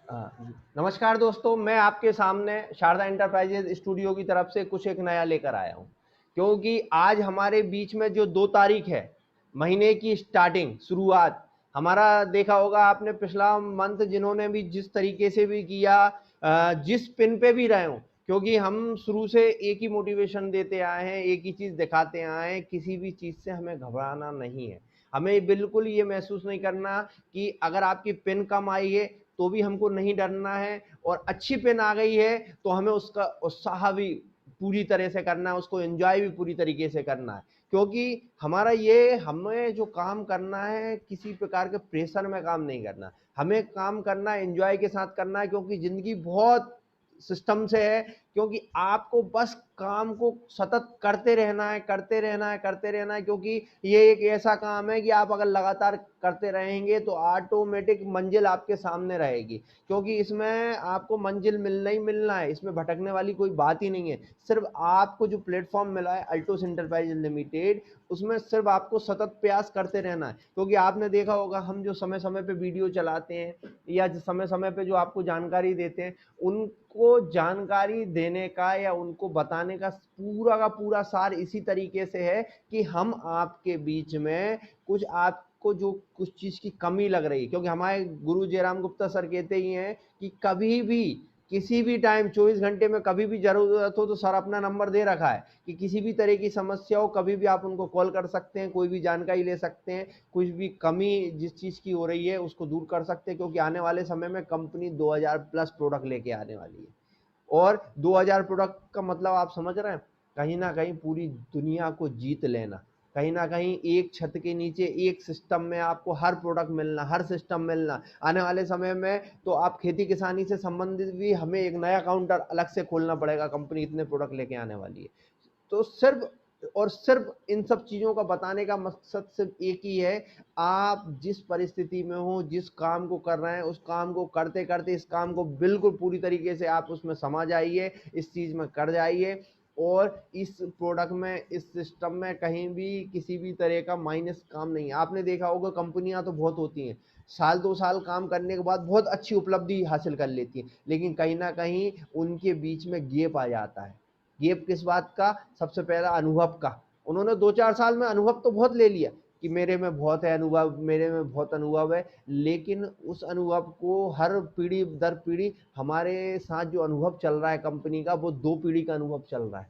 नमस्कार दोस्तों, मैं आपके सामने शारदा एंटरप्राइजेज स्टूडियो की तरफ से कुछ एक नया लेकर आया हूँ। क्योंकि आज हमारे बीच में जो 2 तारीख है, महीने की स्टार्टिंग शुरुआत, हमारा देखा होगा आपने पिछला मंथ जिन्होंने भी जिस तरीके से भी किया, जिस पिन पे भी रहे हों, क्योंकि हम शुरू से एक ही मोटिवेशन देते आए हैं, एक ही चीज़ दिखाते आए हैं, किसी भी चीज़ से हमें घबराना नहीं है। हमें बिल्कुल ये महसूस नहीं करना कि अगर आपकी पिन कम आई है तो भी हमको नहीं डरना है, और अच्छी पिन आ गई है तो हमें उसका उत्साह भी पूरी तरह से करना है, उसको एंजॉय भी पूरी तरीके से करना है। क्योंकि हमारा ये हमें जो काम करना है, किसी प्रकार के प्रेशर में काम नहीं करना, हमें काम करना है, एंजॉय के साथ करना है। क्योंकि जिंदगी बहुत सिस्टम से है, क्योंकि आपको बस काम को सतत करते रहना है, करते रहना है, करते रहना है। क्योंकि ये एक ऐसा काम है कि आप अगर लगातार करते रहेंगे तो ऑटोमेटिक मंजिल आपके सामने रहेगी। क्योंकि इसमें आपको मंजिल मिलना ही मिलना है, इसमें भटकने वाली कोई बात ही नहीं है। सिर्फ आपको जो प्लेटफॉर्म मिला है अल्टोस इंटरप्राइज लिमिटेड, उसमें सिर्फ आपको सतत प्रयास करते रहना है। क्योंकि आपने देखा होगा, हम जो समय समय पे वीडियो चलाते हैं या जो समय समय पे जो आपको जानकारी देते हैं, उनको जानकारी देने का या उनको बताने का पूरा सार इसी तरीके से है कि हम आपके बीच में कुछ आपको जो कुछ चीज की कमी लग रही है। क्योंकि हमारे गुरु जयराम गुप्ता सर कहते ही हैं कि कभी भी किसी भी टाइम 24 घंटे में कभी भी जरूरत हो तो सर अपना नंबर दे रखा है कि किसी भी तरह की समस्या हो कभी भी आप उनको कॉल कर सकते हैं, कोई भी जानकारी ले सकते हैं, कुछ भी कमी जिस चीज की हो रही है उसको दूर कर सकते हैं। क्योंकि आने वाले समय में कंपनी 2000 प्लस प्रोडक्ट लेके आने वाली है। और 2000 प्रोडक्ट का मतलब आप समझ रहे हैं, कहीं ना कहीं पूरी दुनिया को जीत लेना, कहीं ना कहीं एक छत के नीचे एक सिस्टम में आपको हर प्रोडक्ट मिलना, हर सिस्टम मिलना। आने वाले समय में तो आप खेती किसानी से संबंधित भी हमें एक नया काउंटर अलग से खोलना पड़ेगा, कंपनी इतने प्रोडक्ट लेके आने वाली है। तो सिर्फ और सिर्फ इन सब चीजों का बताने का मकसद सिर्फ एक ही है, आप जिस परिस्थिति में हो, जिस काम को कर रहे हैं, उस काम को करते करते इस काम को बिल्कुल पूरी तरीके से आप उसमें समा जाइए, इस चीज में कर जाइए। और इस प्रोडक्ट में, इस सिस्टम में कहीं भी किसी भी तरह का माइनस काम नहीं है। आपने देखा होगा कंपनियां तो बहुत होती हैं, साल 2 साल काम करने के बाद बहुत अच्छी उपलब्धि हासिल कर लेती हैं, लेकिन कहीं ना कहीं उनके बीच में गैप आ जाता है। गेप किस बात का? सबसे पहला अनुभव का। उन्होंने 2-4 साल में अनुभव तो बहुत ले लिया कि मेरे में बहुत है अनुभव, मेरे में बहुत अनुभव है, लेकिन उस अनुभव को हर पीढ़ी दर पीढ़ी हमारे साथ जो अनुभव चल रहा है कंपनी का, वो 2 पीढ़ी का अनुभव चल रहा है।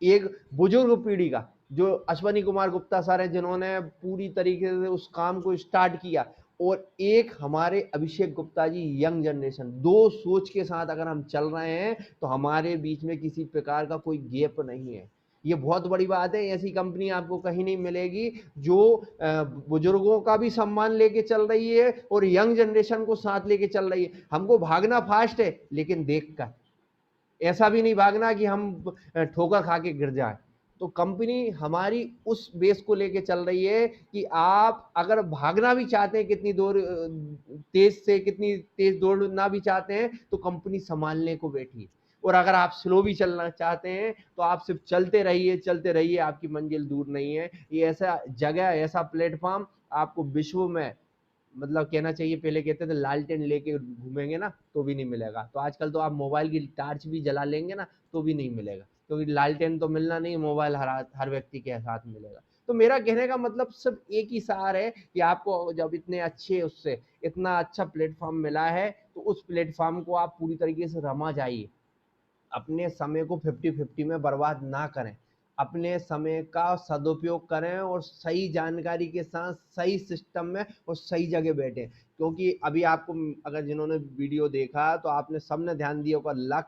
एक बुजुर्ग पीढ़ी का, जो अश्वनी कुमार गुप्ता सर है जिन्होंने पूरी तरीके से उस काम को स्टार्ट किया, और एक हमारे अभिषेक गुप्ता जी यंग जनरेशन, दो सोच के साथ अगर हम चल रहे हैं तो हमारे बीच में किसी प्रकार का कोई गैप नहीं है। ये बहुत बड़ी बात है, ऐसी कंपनी आपको कहीं नहीं मिलेगी जो बुजुर्गों का भी सम्मान लेके चल रही है और यंग जनरेशन को साथ लेके चल रही है। हमको भागना फास्ट है, लेकिन देख कर, ऐसा भी नहीं भागना कि हम ठोकर खा के गिर जाए। तो कंपनी हमारी उस बेस को लेके चल रही है कि आप अगर भागना भी चाहते हैं, कितनी दूर तेज से कितनी तेज दौड़ना भी चाहते हैं, तो कंपनी संभालने को बैठी है। और अगर आप स्लो भी चलना चाहते हैं तो आप सिर्फ चलते रहिए, चलते रहिए, आपकी मंजिल दूर नहीं है। ये ऐसा जगह, ऐसा प्लेटफॉर्म आपको विश्व में, मतलब कहना चाहिए, पहले कहते थे लालटेन लेके घूमेंगे ना तो भी नहीं मिलेगा, तो आजकल तो आप मोबाइल की टार्च भी जला लेंगे ना तो भी नहीं मिलेगा। क्योंकि लालटेन तो मिलना नहीं, मोबाइल हर व्यक्ति के साथ मिलेगा। तो मेरा कहने का मतलब सिर्फ एक ही सार है कि आपको जब इतने अच्छे, उससे इतना अच्छा प्लेटफॉर्म मिला है, तो उस प्लेटफॉर्म को आप पूरी तरीके से रमा जाइए। अपने समय को 50-50 में बर्बाद ना करें, अपने समय का सदुपयोग करें और सही जानकारी के साथ सही सिस्टम में और सही जगह बैठे। क्योंकि अभी आपको, अगर जिन्होंने वीडियो देखा तो आपने सबने ध्यान दिया होगा, लक,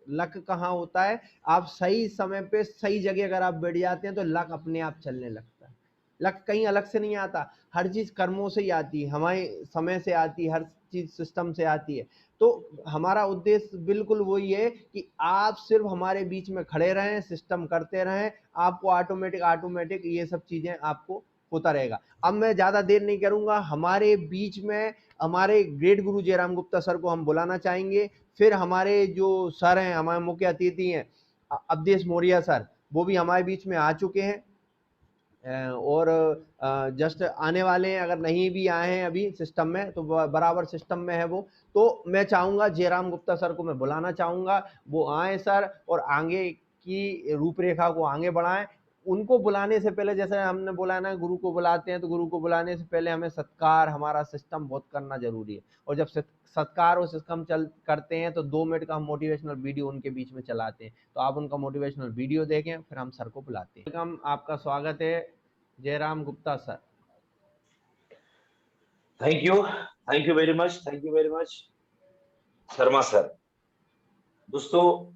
लक कहाँ होता है? आप सही समय पे सही जगह अगर आप बैठ जाते हैं तो लक अपने आप चलने लगता है। लक कहीं अलग से नहीं आता, हर चीज कर्मों से ही आती है, हमारे समय से आती है, हर चीज सिस्टम से आती है। तो हमारा उद्देश्य बिल्कुल वही है कि आप सिर्फ हमारे बीच में खड़े रहें, सिस्टम करते रहें, आपको ऑटोमेटिक ऑटोमेटिक ये सब चीजें आपको होता रहेगा। अब मैं ज्यादा देर नहीं करूंगा, हमारे बीच में हमारे ग्रेट गुरु जयराम गुप्ता सर को हम बुलाना चाहेंगे। फिर हमारे जो सर हैं, हमारे मुख्य अतिथि हैं अवधेश मौर्य सर, वो भी हमारे बीच में आ चुके हैं। और जस्ट आने वाले हैं, अगर नहीं भी आए हैं अभी सिस्टम में तो बराबर सिस्टम में है वो। तो मैं चाहूँगा जयराम गुप्ता सर को मैं बुलाना चाहूँगा, वो आए सर और आगे की रूपरेखा को आगे बढ़ाएं। उनको बुलाने से पहले, जैसे हमने बोला ना गुरु को बुलाते हैं, तो गुरु को बुलाने से पहले हमें सत्कार, हमारा सिस्टम बहुत करना जरूरी है। और जब सत्कार और सिस्टम करते हैं तो 2 मिनट का हम मोटिवेशनल वीडियो उनके बीच में चलाते हैं। तो आप उनका मोटिवेशनल वीडियो देखें, फिर हम सर को बुलाते हैं। वेलकम, आपका स्वागत है Jairam Gupta sir. Thank you very much, thank you very much Sharma sir. दोस्तों,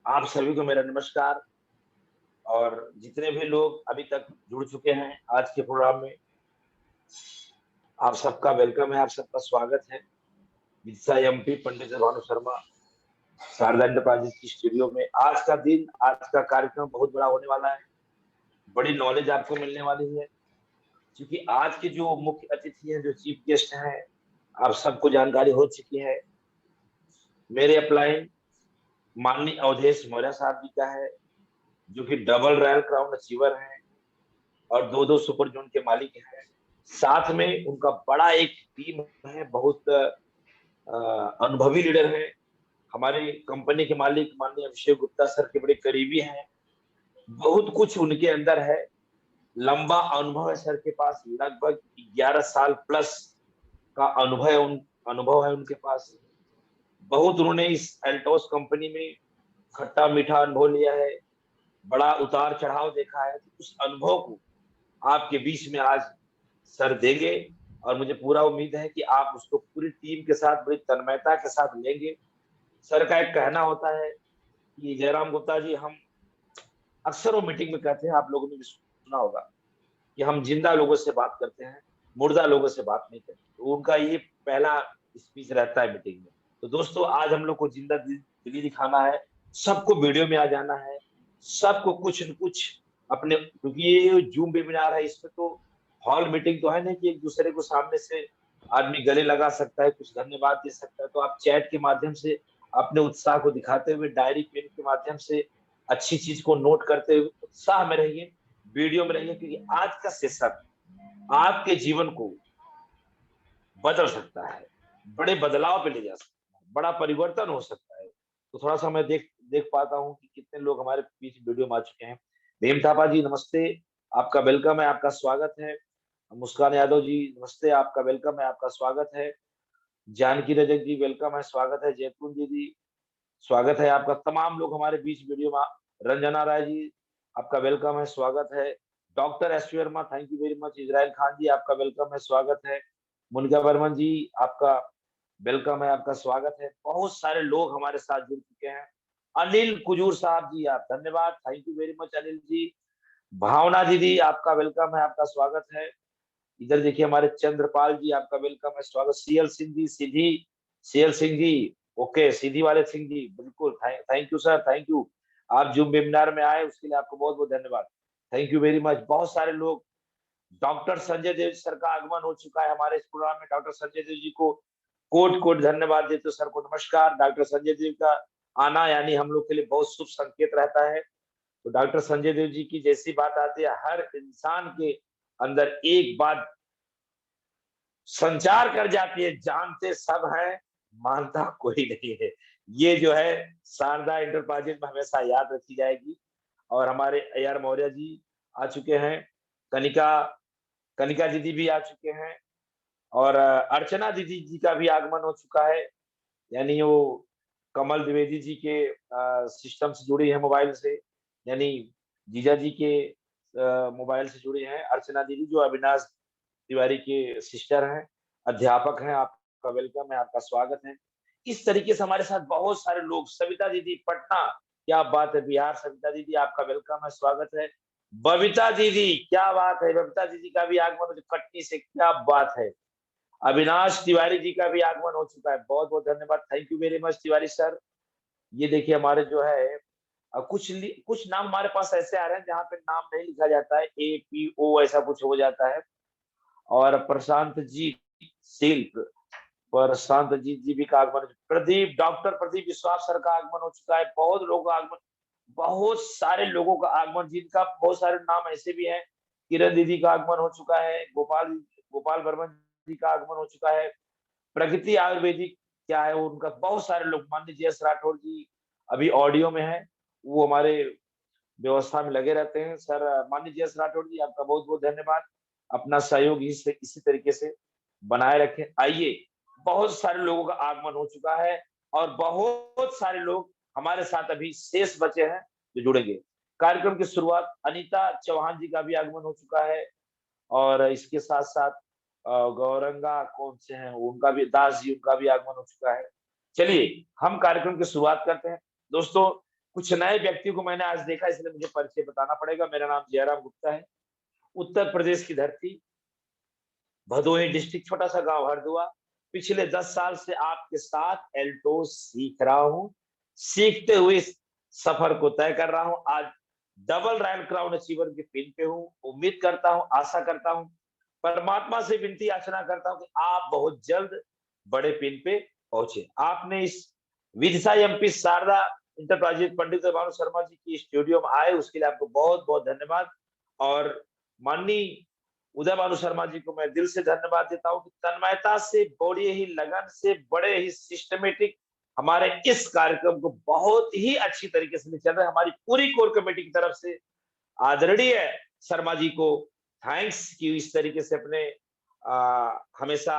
आप सभी को मेरा नमस्कार। और जितने भी लोग अभी तक जुड़ चुके हैं आज के प्रोग्राम में, आप सबका वेलकम है, आप सबका स्वागत है। विदिशा एमपी पंडित भानु शर्मा शारदा एंटरप्राइजेज की स्टूडियो में। आज का दिन, आज का कार्यक्रम बहुत बड़ा होने वाला है। बड़ी नॉलेज आपको मिलने वाली है, क्योंकि आज के जो मुख्य अतिथि हैं, जो चीफ गेस्ट हैं, आप सबको जानकारी हो चुकी है। मेरे अपलाइन माननीय अवधेश मौर्य साहब जी का है, जो कि डबल रॉयल क्राउन अचीवर हैं और 2-2 सुपर जोन के मालिक हैं। साथ में उनका बड़ा एक टीम है, बहुत अनुभवी लीडर है। हमारे कंपनी के मालिक माननीय अभिषेक गुप्ता सर के बड़े करीबी हैं। बहुत कुछ उनके अंदर है, लंबा अनुभव है सर के पास, लगभग 11 साल प्लस का अनुभव है उनके पास। बहुत उन्होंने इस एल्टोस कंपनी में खट्टा मीठा अनुभव लिया है, बड़ा उतार चढ़ाव देखा है। उस अनुभव को आपके बीच में आज सर देंगे, और मुझे पूरा उम्मीद है कि आप उसको पूरी टीम के साथ बड़ी तन्मयता के साथ लेंगे। सर का एक कहना होता है कि जयराम गुप्ता जी, हम अक्सर वो मीटिंग में कहते हैं, आप लोगों ने भी सुना होगा, कि हम जिंदा लोगों से बात करते हैं, मुर्दा लोगों से बात नहीं करते। तो उनका ये पहला स्पीच रहता है मीटिंग में। तो दोस्तों, आज हम लोग को जिंदा दिली दिखाना है, सबको वीडियो में आ जाना है, सबको कुछ न कुछ अपने, क्योंकि ये जूम वेबिनार है, इसमें तो हॉल मीटिंग तो है नहीं कि एक दूसरे को सामने से आदमी गले लगा सकता है, कुछ धन्यवाद दे सकता है। तो आप चैट के माध्यम से अपने उत्साह को दिखाते हुए, डायरी पेन के माध्यम से अच्छी चीज को नोट करते हुए उत्साह में रहिए, वीडियो में रहिए, क्योंकि आज का सेशन आपके जीवन को बदल सकता है, बड़े बदलाव पे ले जा सकता है, बड़ा परिवर्तन हो सकता है। तो थोड़ा सा मैं देख पाता हूँ कि कितने लोग हमारे बीच वीडियो में आ चुके हैं। भीम थापा जी नमस्ते, आपका वेलकम है, आपका स्वागत है। मुस्कान यादव जी नमस्ते, आपका वेलकम है, आपका स्वागत है। जानकी रजक जी वेलकम है, स्वागत है। जयपुर जी स्वागत है आपका। तमाम लोग हमारे बीच वीडियो में। रंजना राय जी आपका वेलकम है, स्वागत है। Doctor S Verma thank you very much. Israil Khan ji आपका वेलकम है, स्वागत है। मुनिका बर्मन जी आपका वेलकम है, आपका स्वागत है। बहुत सारे लोग हमारे साथ जुड़ चुके हैं। अनिल कुजूर साहब जी, आप धन्यवाद, thank you very much Anil ji. Bhavna दीदी आपका वेलकम है, आपका स्वागत है। इधर देखिए हमारे चंद्रपाल जी, आपका वेलकम है, स्वागत। CL Singh ji, CL Singh ji, okay, सीधी वाले सिंह जी, बिल्कुल, thank you sir, thank you. आप जूम वेबिनार में आए उसके लिए आपको बहुत बहुत धन्यवाद, थैंक यू वेरी मच। बहुत सारे लोग, डॉक्टर संजय देव सर का आगमन हो चुका है हमारे इस प्रोग्राम में। डॉक्टर संजय देव जी को कोट कोट धन्यवाद देते सर को नमस्कार। डॉक्टर संजय देव का आना यानी हम लोग के लिए बहुत शुभ संकेत रहता है। तो डॉक्टर संजय देव जी की जैसी बात आती है, हर इंसान के अंदर एक बात संचार कर जाती है, जानते सब हैं, मानता कोई नहीं है। ये जो है शारदा एंटरप्राइजेज में हमेशा याद रखी जाएगी। और हमारे AR मौर्य जी आ चुके हैं, कनिका कनिका दीदी भी आ चुके हैं, और अर्चना दीदी जी का भी आगमन हो चुका है। यानी वो कमल द्विवेदी जी के सिस्टम से जुड़ी है मोबाइल से, यानी जीजा जी के मोबाइल से जुड़ी हैं। अर्चना दीदी जो अविनाश तिवारी के सिस्टर हैं, अध्यापक हैं, आपका वेलकम है, आपका स्वागत है। इस तरीके से हमारे साथ बहुत सारे लोग, सविता दीदी पटना, क्या बात है, बिहार। सविता दीदी आपका वेलकम है, स्वागत है। बबीता दीदी, क्या बात है, बबीता दीदी का भी आगमन कटनी से, क्या बात है। अविनाश तिवारी जी का भी आगमन हो चुका है, बहुत बहुत धन्यवाद, thank you very much Tiwari sir. ये देखिए हमारे जो है कुछ नाम हमारे पास ऐसे आ रहे हैं जहाँ पे नाम नहीं लिखा जाता है, APO ऐसा कुछ हो जाता है। और प्रशांत जी शिल्प, प्रशांत जी भी का आगमन। प्रदीप, डॉक्टर प्रदीप विश्वास सर का आगमन हो चुका है। बहुत लोगों का आगमन, बहुत सारे लोगों का आगमन, जिनका बहुत सारे नाम ऐसे भी हैं किरण दीदी का आगमन हो चुका है, गोपाल गोपाल वर्मन जी का आगमन हो चुका है, प्रगति आयुर्वेदिक क्या है उनका, बहुत सारे लोग, माननीय JS राठौर जी अभी ऑडियो में है, वो हमारे व्यवस्था में लगे रहते हैं। सर माननीय JS राठौर जी आपका बहुत बहुत धन्यवाद, अपना सहयोग इसी तरीके से बनाए रखें। आइए, बहुत सारे लोगों का आगमन हो चुका है और बहुत सारे लोग हमारे साथ अभी शेष बचे हैं जो जुड़ेंगे। कार्यक्रम की शुरुआत अनीता चौहान जी का भी आगमन हो चुका है और इसके साथ साथ गौरंगा कौन से हैं उनका भी, दास जी उनका भी आगमन हो चुका है। चलिए हम कार्यक्रम की शुरुआत करते हैं। दोस्तों, कुछ नए व्यक्तियों को मैंने आज देखा, इसलिए मुझे परिचय बताना पड़ेगा। मेरा नाम जयराम गुप्ता है, उत्तर प्रदेश की धरती, भदोही डिस्ट्रिक्ट, छोटा सा गांव हरदुआ। पिछले 10 साल से आपके साथ एल्टो सीख रहा हूं, सीखते हुए इस सफर को तय कर रहा हूं। आज डबल रॉयल क्राउन अचीवर के पिन पे हूं। उम्मीद करता हूं, आशा करता हूं, परमात्मा से विनती याचना करता हूं कि आप बहुत जल्द बड़े पिन पे पहुंचे। आपने इस विदिशा MP शारदा इंटरप्राइजेज पंडित भानु शर्मा जी की स्टूडियो में आए, उसके लिए आपको बहुत बहुत धन्यवाद। और माननीय उदय भानु शर्मा जी को मैं दिल से धन्यवाद देता हूं कि तन्मयता से, बड़े ही लगन से, बड़े ही सिस्टमेटिक हमारे इस कार्यक्रम को बहुत ही अच्छी तरीके से चल रहा है। हमारी पूरी कोर कमेटी की तरफ से आदरणीय शर्मा जी को थैंक्स कि इस तरीके से अपने हमेशा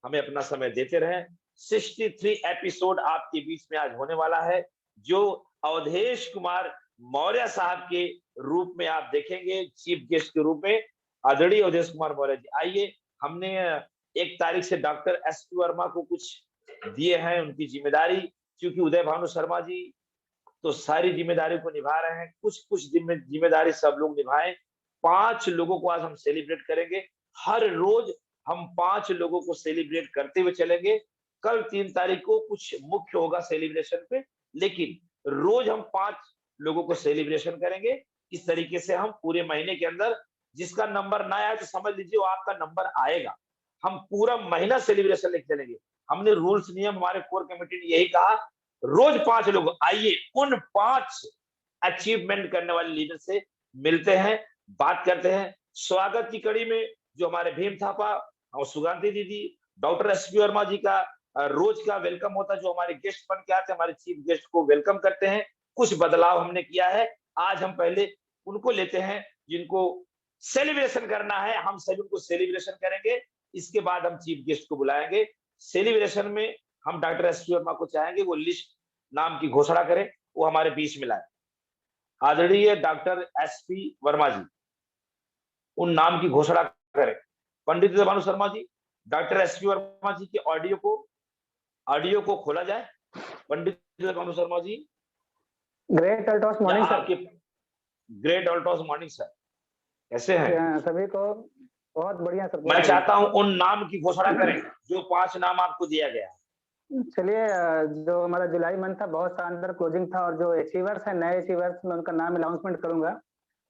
हमें अपना समय देते रहे। 63 एपिसोड आपके बीच में आज होने वाला है, जो अवधेश कुमार मौर्य साहब के रूप में आप देखेंगे, चीफ गेस्ट के रूप में आदरणीय अवधेश कुमार मौर्य जी। आइए, हमने 1 तारीख से डॉक्टर SP वर्मा को कुछ दिए हैं उनकी जिम्मेदारी, क्योंकि उदय भानु शर्मा जी तो सारी जिम्मेदारी को निभा रहे हैं, कुछ कुछ जिम्मेदारी सब लोग निभाएं। 5 लोगों को आज हम सेलिब्रेट करेंगे, हर रोज हम 5 लोगों को सेलिब्रेट करते हुए चलेंगे। कल 3 तारीख को कुछ मुख्य होगा सेलिब्रेशन पे, लेकिन रोज हम 5 लोगों को सेलिब्रेशन करेंगे। इस तरीके से हम पूरे महीने के अंदर, जिसका नंबर ना आए तो समझ लीजिए वो आपका नंबर आएगा। हम पूरा महीना सेलिब्रेशन लेके चलेंगे। हमने रूल्स नियम, हमारे कोर कमेटी ने यही कहा, रोज 5 लोग आइए, उन 5 अचीवमेंट करने वाले लीडर से मिलते हैं, बात करते हैं। स्वागत की कड़ी में जो हमारे भीम थापा और सुगंधी दीदी, डॉक्टर SP वर्मा जी का रोज का वेलकम होता है, जो हमारे गेस्ट बन के आते हैं, हमारे चीफ गेस्ट को वेलकम करते हैं। कुछ बदलाव हमने किया है, आज हम पहले उनको लेते हैं जिनको सेलिब्रेशन करना है। हम सभी उनको सेलिब्रेशन करेंगे, इसके बाद हम चीफ गेस्ट को बुलाएंगे। सेलिब्रेशन में हम डॉक्टर SP वर्मा को चाहेंगे वो लिस्ट नाम की घोषणा करें, वो हमारे बीच में लाए। आदरणीय डॉक्टर SP वर्मा जी उन नाम की घोषणा करें। Pandit Bhanu Sharma ji, doctor SP Verma ji audio ऑडियो को खोला जाए। Pandit Bhanu Sharma ji. Great altos morning sir. Great altos morning sir, कैसे हैं? सभी को बहुत बढ़िया सर। मैं चाहता हूं उन नाम की घोषणा करें जो 5 नाम आपको दिया गया। चलिए, जो हमारा जुलाई मंथ था बहुत शानदार क्लोजिंग था, और जो अचीवर्स है, नए अचीवर्स, मैं उनका नाम अनाउंसमेंट करूंगा।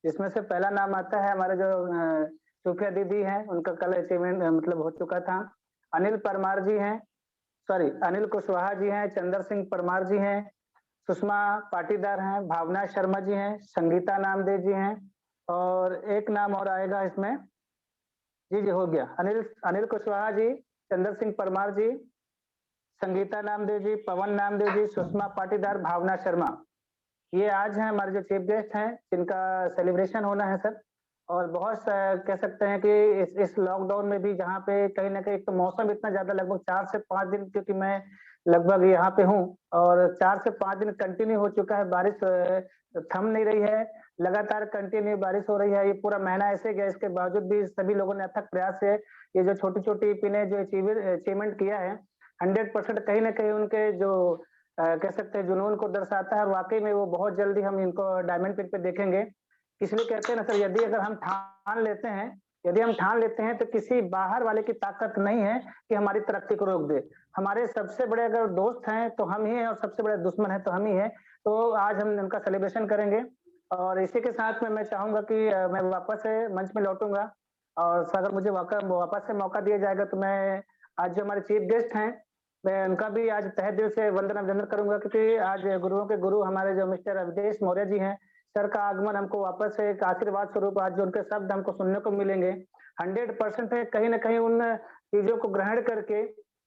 इसमें से पहला नाम आता है हमारे जो सुफिया दीदी हैं, उनका कल अचीवमेंट मतलब हो चुका था। अनिल परमार जी हैं, सॉरी अनिल कुशवाहा जी हैं, चंद्र सिंह परमार जी हैं, सुषमा पाटीदार हैं, भावना शर्मा जी हैं, संगीता नामदेव जी हैं, और एक नाम और आएगा इसमें। जी हो गया, अनिल कुशवाहा जी, चंद्र सिंह परमार जी, संगीता नामदेव जी, पवन नामदेव जी, सुषमा पाटीदार, भावना शर्मा, ये आज हैं हमारे जो चीफ गेस्ट हैं, जिनका सेलिब्रेशन होना है सर। और बहुत कह सकते हैं कि इस लॉकडाउन में भी, जहाँ पे कहीं ना कहीं तो मौसम इतना ज्यादा, लगभग 4 से 5 दिन, क्योंकि मैं लगभग यहाँ पे हूँ, और 4 से 5 दिन कंटिन्यू हो चुका है, बारिश थम नहीं रही है, लगातार कंटिन्यू बारिश हो रही है। ये पूरा महीना ऐसे गया, इसके बावजूद भी सभी लोगों ने अथक प्रयास से ये जो छोटी छोटी पिने जो अचीवमेंट किया है, 100% कहीं ना कहीं उनके जो कह सकते हैं जुनून को दर्शाता है। और वाकई में वो बहुत जल्दी हम इनको डायमंड पिन पे देखेंगे। इसलिए कहते हैं ना सर, यदि हम ठान लेते हैं तो किसी बाहर वाले की ताकत नहीं है कि हमारी तरक्की को रोक दे। हमारे सबसे बड़े अगर दोस्त हैं तो हम ही हैं, और सबसे बड़े दुश्मन है तो हम ही हैं। तो आज हम उनका सेलिब्रेशन करेंगे, और इसी के साथ में मैं चाहूंगा कि मैं वापस से मंच में लौटूंगा, और अगर मुझे वापस से मौका दिया जाएगा तो मैं आज जो हमारे चीफ गेस्ट हैं, मैं उनका भी आज तहे दिल से वंदन अभिनंदन करूंगा, क्योंकि आज गुरुओं के गुरु हमारे जो मिस्टर अवधेश मौर्य जी हैं, सर का आगमन हमको वापस से एक आशीर्वाद स्वरूप आज जो उनके शब्द हमको सुनने को मिलेंगे 100% है, कहीं ना कहीं उन चीजों को ग्रहण करके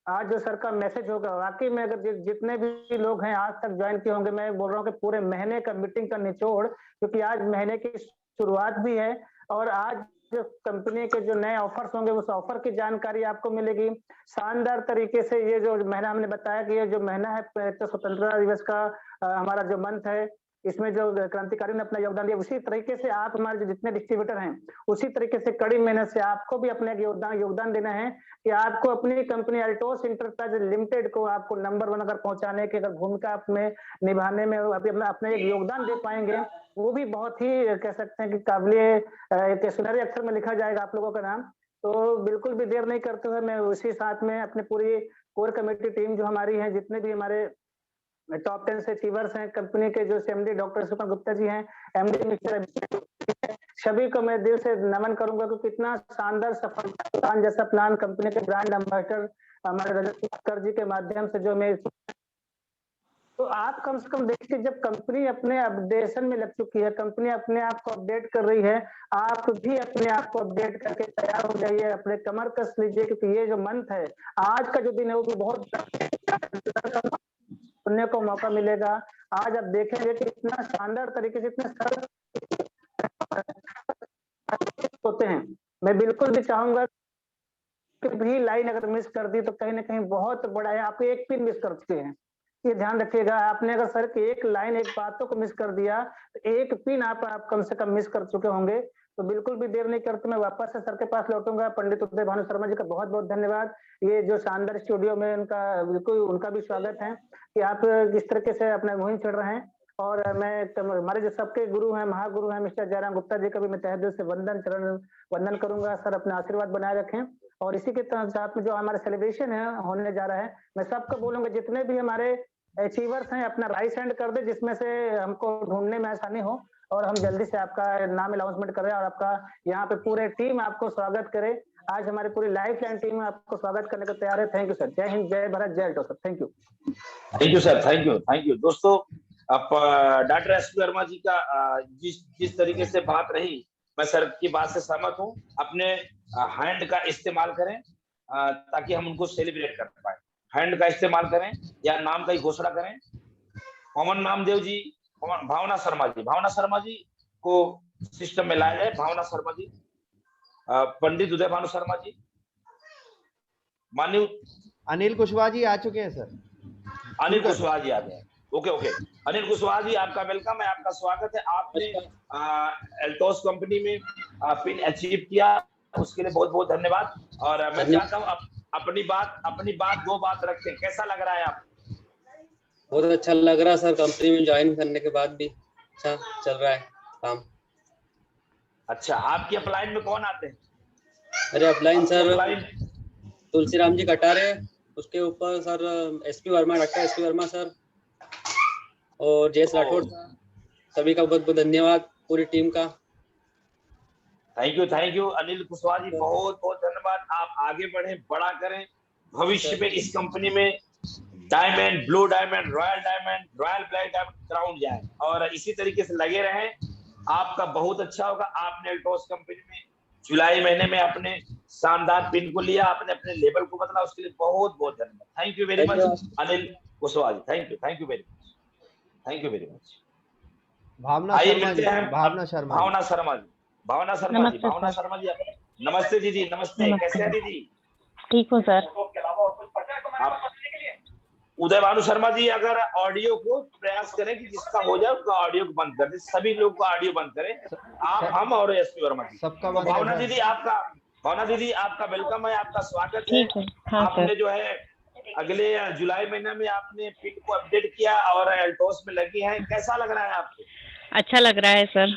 आज जो सर का मैसेज होगा वाकई में अगर जितने भी लोग हैं आज तक ज्वाइन किए होंगे, मैं बोल रहा हूँ कि पूरे महीने का मीटिंग का निचोड़, क्योंकि आज महीने की शुरुआत भी है और आज जो कंपनी के जो नए ऑफर्स होंगे उस ऑफर की जानकारी आपको मिलेगी शानदार तरीके से। ये जो महीना हमने बताया कि ये जो महीना है स्वतंत्रता दिवस का हमारा जो मंथ है, इसमें जो क्रांतिकारी ने अपना योगदान दिया, उसी तरीके से आप हमारे जो जितने डिस्ट्रीब्यूटर हैं उसी तरीके से कड़ी मेहनत से आपको भी अपने योगदान देना है कि आपको अपनी कंपनी अल्टोस इंटरप्राइज लिमिटेड को आपको नंबर 1 अगर पहुंचाने की अगर भूमिका आप में निभाने में अभी अपना एक योगदान दे पाएंगे, वो भी बहुत ही कह सकते हैं कि काबिले एक सुनहरे अक्षर में लिखा जाएगा आप लोगों का नाम। तो बिल्कुल भी देर नहीं करते हुए मैं उसी साथ में अपने पूरी कोर कमेटी टीम जो हमारी है, जितने भी हमारे टॉप 10 से अचीवर्स हैं कंपनी के, जो एमडी डॉक्टर सुपन गुप्ता जी हैं, एमडी मिस्टर सभी को मैं दिल से नमन करूंगा कि कितना शानदार सफल प्लान जैसा प्लान कंपनी के ब्रांड एम्बेसडर हमारे रजत पुष्कर जी के माध्यम से जो मैं, तो आप कम से कम देखिए जब कंपनी अपने अपडेशन में लग चुकी है, कंपनी अपने आप को अपडेट कर रही है, आप भी अपने आप को अपडेट करके तैयार हो जाइए, अपने कमर कस लीजिए, क्योंकि ये जो मंथ है आज का जो दिन है वो भी बहुत सुनने को मौका मिलेगा। आज आप देखेंगे कि इतना शानदार तरीके से इतने सरल होते हैं। मैं बिल्कुल भी चाहूंगा कि भी लाइन अगर मिस कर दी तो कहीं ना कहीं बहुत बड़ा है, आप एक पिन मिस कर चुके हैं, ये ध्यान रखिएगा। आपने अगर सर की एक लाइन एक बातों को मिस कर दिया तो एक पिन आप कम से कम मिस कर चुके होंगे। तो बिल्कुल भी देर नहीं करते मैं वापस से सर के पास लौटूंगा। पंडित उदय भानु शर्मा जी का बहुत बहुत धन्यवाद, ये जो शानदार स्टूडियो में उनका बिल्कुल उनका भी स्वागत है कि आप किस तरीके से अपना मुहिम चढ़ रहे हैं। और मैं हमारे जो सबके गुरु हैं, महागुरु हैं, मिस्टर जयराम गुप्ता जी का भी मैं तहे दिल से चरण वंदन करूंगा। सर अपना आशीर्वाद बनाए रखें। और इसी के साथ में जो हमारा सेलिब्रेशन है होने जा रहा है, मैं सबको बोलूंगा जितने भी हमारे अचीवर्स हैं अपना राइट हैंड कर दे, जिसमें से हमको ढूंढने में आसानी हो और हम जल्दी से आपका नाम अनाउंसमेंट करें और आपका यहाँ पे पूरे टीम आपको स्वागत करे। आज हमारी पूरी लाइफ लाइन टीम आपको स्वागत करने को तैयार है। Thank you sir. जय हिंद, जय भारत, जय Alto sir. Thank you. Thank you sir, thank you दोस्तों। अब डॉक्टर एस वर्मा जी का जिस तरीके से बात रही, मैं सर की बात से सहमत हूँ। अपने हैंड का इस्तेमाल करें ताकि हम उनको सेलिब्रेट कर पाए। हैंड का इस्तेमाल करें या नाम का ही घोषणा करें। पवन नामदेव जी, भावना शर्मा जी को सिस्टम में लाया जाए। भावना शर्मा जी, पंडित उदय भानु शर्मा जी, माननीय अनिल कुशवाहा जी आ चुके हैं सर। अनिल कुशवाहा जी आ गए। ओके अनिल कुशवाहा जी, आपका वेलकम है, आपका स्वागत है। आपने एल्टोस कंपनी में पिन अचीव किया, उसके लिए बहुत बहुत धन्यवाद। और मैं चाहता हूँ अपनी बात 2 बात रखते हैं। कैसा लग रहा है आप? बहुत अच्छा लग रहा है सर, कंपनी में ज्वाइन करने के बाद भी अच्छा चल रहा है काम। अच्छा, आपकी अपलाइन में कौन आते हैं? अरे अपलाइन सर तुलसीराम जी कटारे, उसके ऊपर sir SP Verma, doctor SP Verma sir और जयेश राठौड़ सर, सभी का बहुत बहुत धन्यवाद पूरी टीम का। थैंक यू अनिल कुशवाहा जी, बहुत बहुत धन्यवाद। आप आगे बढ़े, बड़ा करें। भविष्य में इस कंपनी में diamond, blue diamond, royal black diamond crown जाए और इसी तरीके से लगे रहें। आपका बहुत अच्छा होगा। आपने एल्टोस कंपनी में जुलाई महीने में अपने शानदार पिन को लिया, आपने अपने लेवल को बदला, उसके लिए बहुत बहुत धन्यवाद। Thank you very much Anil Kushwaha ji. Thank you very much. Bhavna Sharma ji, नमस्ते दीदी, नमस्ते। कैसे हैं दीदी? ठीक हूँ सर। उदय भानु शर्मा जी, अगर ऑडियो को प्रयास करें कि जिसका हो जाए उसका ऑडियो को बंद कर दें। सभी लोग को ऑडियो बंद करें, आप, हम और एसपी वर्मा जी सबका। भावना दीदी आपका वेलकम है, आपका स्वागत है। हाँ, आपने जो है अगले जुलाई महीने में आपने पिन को अपडेट किया और एल्टोस में लगी है। कैसा लग रहा है आपको? अच्छा लग रहा है सर।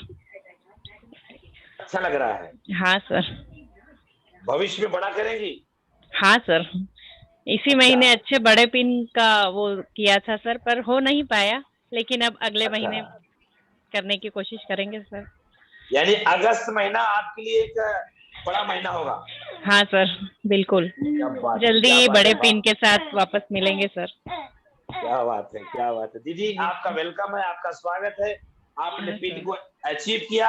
अच्छा लग रहा है? हाँ सर। भविष्य में बड़ा करेंगी? हाँ सर, इसी महीने अच्छे बड़े पिन का वो किया था सर, पर हो नहीं पाया, लेकिन अब अगले महीने करने की कोशिश करेंगे सर। यानी अगस्त महीना आपके लिए एक बड़ा महीना होगा? हाँ सर, बिल्कुल। जल्दी बड़े पिन के साथ वापस मिलेंगे सर। क्या बात है दीदी, आपका वेलकम है, आपका स्वागत है। आपने पिन को अचीव किया,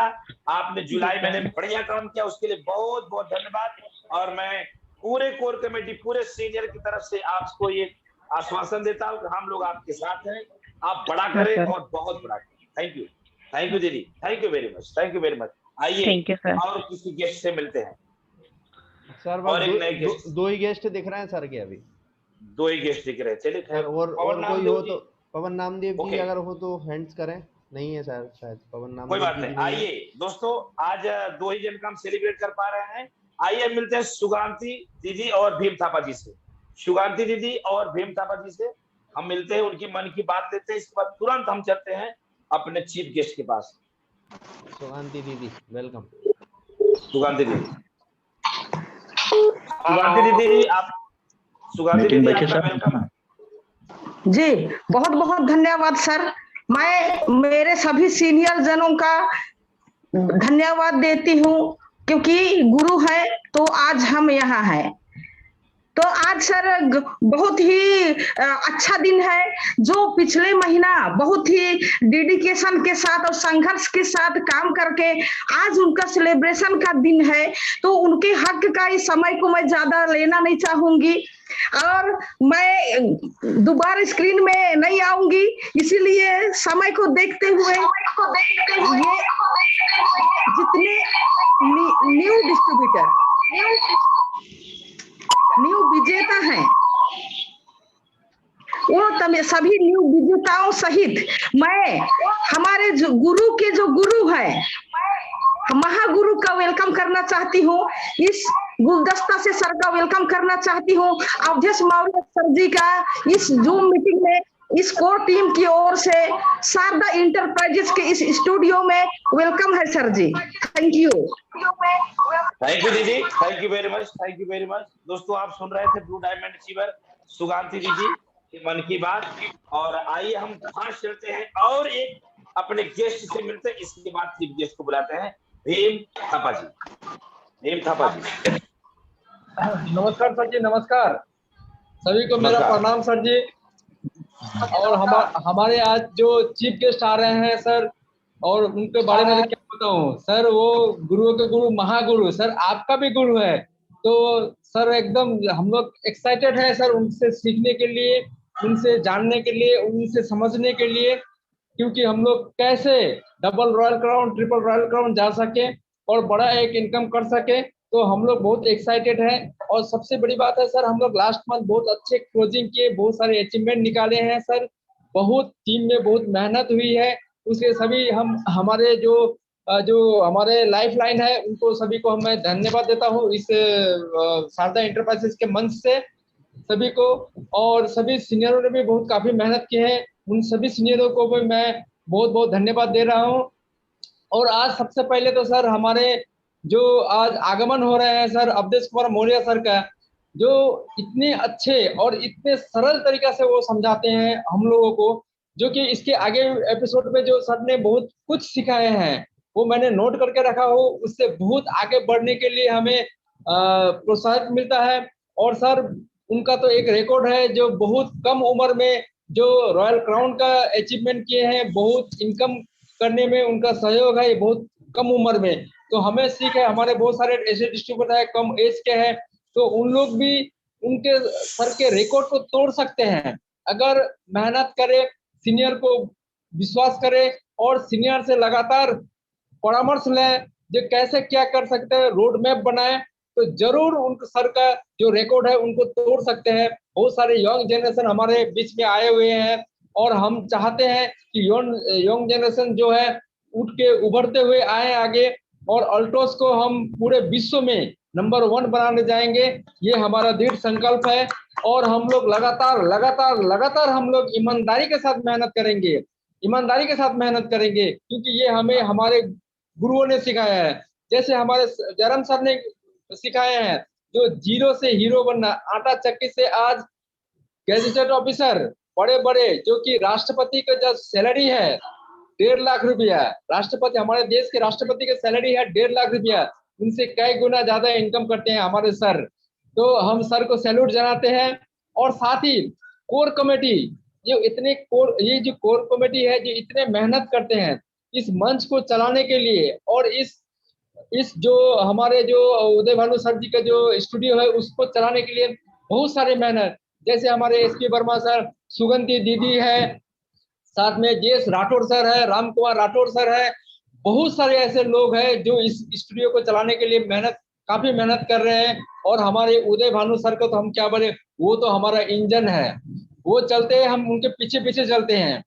आपने जुलाई महीने में बढ़िया काम किया, उसके लिए बहुत बहुत धन्यवाद। और मैं पूरे कोर कमेटी, पूरे सीनियर की तरफ से आपको ये आश्वासन देता हूँ कि हम लोग आपके साथ हैं, आप बड़ा करें और बहुत बड़ा करें। थैंक यू दीदी, thank you very much, thank you very much. आइए और किसी गेस्ट से मिलते हैं सर। और एक नए गेस्ट, दो ही गेस्ट दिख रहे हैं सर के अभी, दो ही गेस्ट दिख रहे हैं। चलिए सर, और कोई हो तो पवन नामदेव जी अगर हो तो हैंड्स करें। नहीं है सर शायद पवन नामदेव, कोई बात नहीं। आइए दोस्तों, आज दो ही जन का हम सेलिब्रेट कर पा रहे हैं। आइए मिलते हैं सुगांती दीदी और भीम थापा जी से। सुगांती दीदी और भीम थापा जी से हम मिलते हैं, उनकी मन की बात लेते हैं। इसके बाद तुरंत हम चलते हैं अपने चीफ गेस्ट के पास। सुगांती दीदी वेलकम। सुगांती दीदी, सुगांती दीदी आप, सुगांती दीदी आपका वेलकम है जी। बहुत बहुत धन्यवाद सर। मैं मेरे सभी सीनियर जनों का धन्यवाद देती हूँ, क्योंकि गुरु है तो आज हम यहाँ हैं। तो आज सर बहुत ही अच्छा दिन है। जो पिछले महीना बहुत ही डेडिकेशन के साथ और संघर्ष के साथ काम करके आज उनका सेलिब्रेशन का दिन है, तो उनके हक का इस समय को मैं ज्यादा लेना नहीं चाहूंगी और मैं दोबारा स्क्रीन में नहीं आऊंगी, इसीलिए समय को देखते हुए ये जितने न्यू डिस्ट्रीब्यूटर, न्यू विजेता हैं, वो सभी न्यू विजेताओं सहित मैं हमारे जो गुरु के जो गुरु है महागुरु का वेलकम करना चाहती हूँ। इस गुलदस्ता से सर का वेलकम करना चाहती हूँ। अवधेश मौर्य सर जी का इस जूम मीटिंग में इस कोर टीम की ओर से शारदा इंटरप्राइजेस के इस स्टूडियो में वेलकम है सर जी। Thank you. थैंक यू दीदी, thank you very much, thank you very much. दोस्तों आप सुन रहे थे ब्लू डायमंड अचीवर सुगांती दीदी की मन की बात। और आइए हम पास चलते हैं और एक अपने गेस्ट से मिलते हैं। इसके बाद चीफ गेस्ट को बुलाते हैं भीम थापा जी। भीम थापा जी नमस्कार सर जी, नमस्कार सभी को मेरा प्रणाम सर जी। और हमारे आज जो चीफ गेस्ट आ रहे हैं सर, और उनके बारे में क्या बताऊं सर, वो गुरुओं के गुरु महागुरु सर, आपका भी गुरु है। तो सर एकदम हम लोग एक्साइटेड है सर उनसे सीखने के लिए, उनसे जानने के लिए, उनसे समझने के लिए, क्योंकि हम लोग कैसे double royal crown, triple royal crown जा सके और बड़ा एक इनकम कर सके। तो हम लोग बहुत एक्साइटेड हैं। और सबसे बड़ी बात है सर, हम लोग लास्ट मंथ बहुत अच्छे क्लोजिंग किए, बहुत सारे अचीवमेंट निकाले हैं सर। बहुत टीम में बहुत मेहनत हुई है, उसके सभी हम हमारे जो हमारे लाइफ लाइन है उनको सभी को मैं धन्यवाद देता हूँ इस शारदा इंटरप्राइजेस के मंच से सभी को। और सभी सीनियरों ने भी बहुत काफी मेहनत की है, उन सभी सीनियरों को भी मैं बहुत बहुत धन्यवाद दे रहा हूँ। और आज सबसे पहले तो सर हमारे जो आज आगमन हो रहे हैं सर अवधेश कुमार मौर्य सर का, जो इतने अच्छे और इतने सरल तरीका से वो समझाते हैं हम लोगों को, जो कि इसके आगे एपिसोड में जो सर ने बहुत कुछ सिखाए हैं वो मैंने नोट करके रखा हो, उससे बहुत आगे बढ़ने के लिए हमें प्रोत्साहित मिलता है। और सर उनका तो एक रिकॉर्ड है, जो बहुत कम उम्र में जो रॉयल क्राउन का अचीवमेंट किए हैं, बहुत इनकम करने में उनका सहयोग है बहुत कम उम्र में। तो हमें सीख है, हमारे बहुत सारे ऐसे डिस्ट्रीब्यूटर है कम एज के हैं, तो उन लोग भी उनके सर के रिकॉर्ड को तोड़ सकते हैं अगर मेहनत करे, सीनियर को विश्वास करे और सीनियर से लगातार परामर्श लें जो कैसे क्या कर सकते हैं, रोड मैप बनाए, तो जरूर उनके सर का जो रिकॉर्ड है उनको तोड़ सकते हैं। बहुत सारे यंग जनरेशन हमारे बीच में आए हुए हैं और हम चाहते हैं कि यंग जनरेशन जो है उठ के उभरते हुए आए आगे, और अल्ट्रोस को हम पूरे विश्व में नंबर 1 बनाने जाएंगे, ये हमारा दृढ़ संकल्प है। और हम लोग लगातार हम लोग ईमानदारी के साथ मेहनत करेंगे, ईमानदारी के साथ मेहनत करेंगे, क्योंकि ये हमें हमारे गुरुओं ने सिखाया है। जैसे हमारे जरम सर ने सिखाए हैं, जो जीरो से हीरो बनना, आटा चक्की से आज गैजेटेड ऑफिसर, बड़े बड़े जो कि राष्ट्रपति का जो सैलरी है 1.5 लाख रुपया, राष्ट्रपति हमारे देश के राष्ट्रपति की सैलरी है 1.5 लाख रुपया, उनसे कई गुना ज्यादा इनकम करते हैं हमारे सर। तो हम सर को सैल्यूट जनाते हैं। और साथ ही कोर कमेटी, ये जो कोर कमेटी है जो इतने मेहनत करते हैं, इस मंच को चलाने के लिए और इस जो हमारे जो उदय भानु सर जी का जो स्टूडियो है उसको चलाने के लिए बहुत सारे मेहनत, जैसे हमारे एसपी वर्मा सर, सुगंधी दीदी है, साथ में जेएस राठौर सर है, राम कुमार राठौर सर है, बहुत सारे ऐसे लोग हैं जो इस स्टूडियो को चलाने के लिए काफी मेहनत कर रहे हैं। और हमारे उदय भानु सर को तो हम क्या बोले, वो तो हमारा इंजन है, वो चलते हैं, हम उनके पीछे पीछे चलते हैं।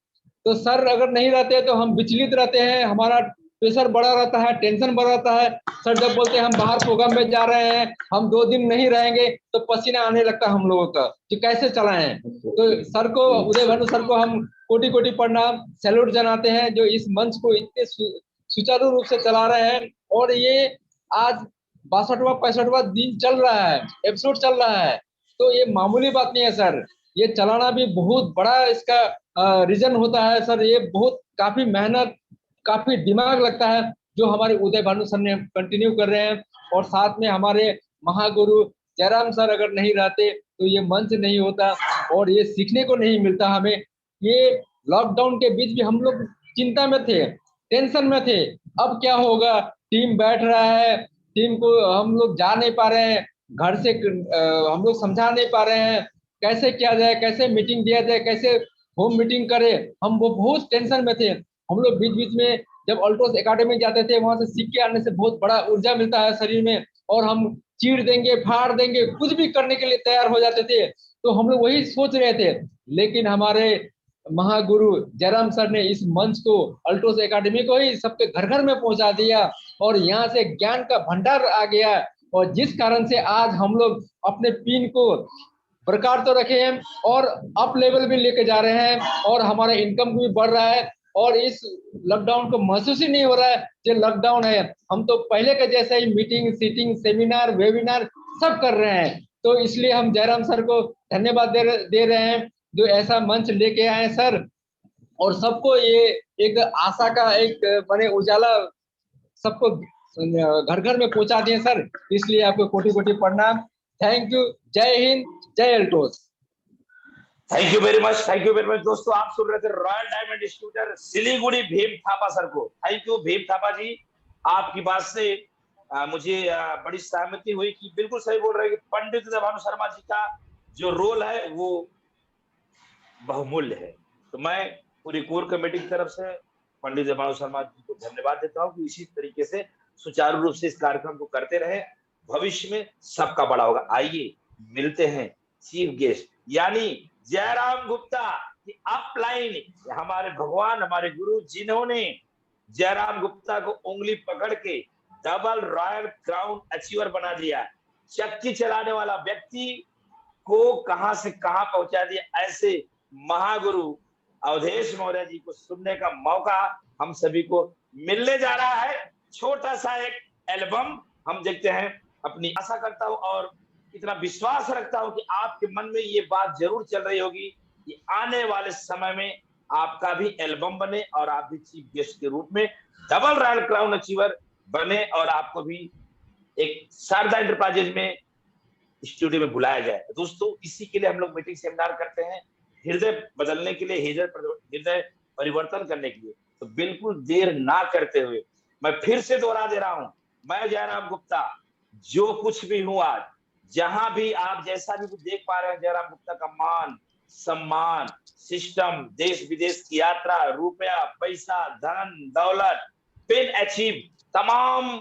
तो सर अगर नहीं रहते तो हम विचलित रहते हैं, हमारा प्रेशर बढ़ा रहता है, टेंशन बढ़ा रहता है। सर जब बोलते हैं हम बाहर प्रोग्राम में जा रहे हैं, हम 2 दिन नहीं रहेंगे, तो पसीना आने लगता है हम लोगों का कि कैसे चलाएं। तो सर को, उदय भानु सर को हम कोटि कोटि प्रणाम, सैल्यूट जनाते हैं, जो इस मंच को इतने सुचारू रूप से चला रहे हैं। और ये आज 62वां 65वां दिन चल रहा है, एपिसोड चल रहा है, तो ये मामूली बात नहीं है सर। ये चलाना भी बहुत बड़ा इसका रीजन होता है सर। ये बहुत काफी मेहनत, काफी दिमाग लगता है, जो हमारे उदय भानु सर ने कंटिन्यू कर रहे हैं। और साथ में हमारे महागुरु जयराम सर अगर नहीं रहते तो ये मंच नहीं होता और ये सीखने को नहीं मिलता हमें। ये लॉकडाउन के बीच भी हम लोग चिंता में थे, टेंशन में थे, अब क्या होगा, टीम बैठ रहा है, टीम को हम लोग जा नहीं पा रहे हैं, घर से हम लोग समझा नहीं पा रहे हैं, कैसे किया जाए, कैसे मीटिंग दिया जाए, कैसे होम मीटिंग करे, हम वो बहुत टेंशन में थे। हम लोग बीच बीच में जब अल्ट्रोस एकेडमी जाते थे, वहां से सीख के आने से बहुत बड़ा ऊर्जा मिलता है शरीर में, और हम चीर देंगे, फाड़ देंगे, कुछ भी करने के लिए तैयार हो जाते थे। तो हम लोग वही सोच रहे थे, लेकिन हमारे महागुरु जयराम सर ने इस मंच को, अल्ट्रोस एकेडमी को ही सबके घर घर में पहुंचा दिया, और यहाँ से ज्ञान का भंडार आ गया। और जिस कारण से आज हम लोग अपने पिन को बरकरार तो रखे हैं और अप लेवल भी लेके जा रहे हैं, और हमारा इनकम भी बढ़ रहा है। और इस लॉकडाउन को महसूस ही नहीं हो रहा है कि लॉकडाउन है, हम तो पहले के जैसा ही मीटिंग, सीटिंग, सेमिनार, वेबिनार सब कर रहे हैं। तो इसलिए हम जयराम सर को धन्यवाद दे रहे हैं, जो ऐसा मंच लेके आए सर, और सबको ये एक आशा का एक बने उजाला सबको घर घर में पहुंचा दिए सर। इसलिए आपको कोटि कोटि प्रणाम। Thank you. जय हिंद, जय Altroz. Thank you very much, thank you very much. दोस्तों आप सुन रहे थे royal diamond distributor Siliguri Bhim Thapa sir को। थैंक यू भीम थापा जी, आपकी बात से मुझे बड़ी सहमति हुई कि बिल्कुल सही बोल रहे हैं कि पंडित उदय भानु शर्मा जी का जो रोल है वो बहुमूल्य है। तो मैं पूरी कोर कमेटी की तरफ से पंडित उदय भानु शर्मा जी को धन्यवाद देता हूँ कि इसी तरीके से सुचारू रूप से इस कार्यक्रम को करते रहे, भविष्य में सबका बड़ा होगा। आइए मिलते हैं चीफ गेस्ट यानी जयराम गुप्ता की अपलाइन, हमारे भगवान, हमारे गुरु, जिन्होंने जयराम गुप्ता को उंगली पकड़ के डबल रॉयल क्राउन अचीवर बना दिया, चक्की चलाने वाला व्यक्ति को कहां से कहां पहुंचा दिया, ऐसे महागुरु अवधेश मौर्य जी को सुनने का मौका हम सभी को मिलने जा रहा है। छोटा सा एक एल्बम हम देखते हैं। अपनी आशा करता हूं और इतना विश्वास रखता हूं कि आपके मन में ये बात जरूर चल रही होगी कि आने वाले समय में आपका भी एल्बम बने और आप भी चीफ गेस्ट के रूप में डबल रॉयल क्राउन अचीवर बने, और आपको भी एक शारदा एंटरप्राइजेज में स्टूडियो में बुलाया जाए। दोस्तों इसी के लिए हम लोग मीटिंग सेमिनार करते हैं, हृदय बदलने के लिए, हृदय परिवर्तन करने के लिए। तो बिल्कुल देर ना करते हुए मैं फिर से दोहरा दे रहा हूं, मैं जयराम गुप्ता जो कुछ भी हूं आज, जहां भी आप जैसा भी कुछ देख पा रहे हैं, जयराम गुप्ता का मान, सम्मान, सिस्टम, देश विदेश की यात्रा, रुपया, पैसा, धन, दौलत, पेन अचीव, तमाम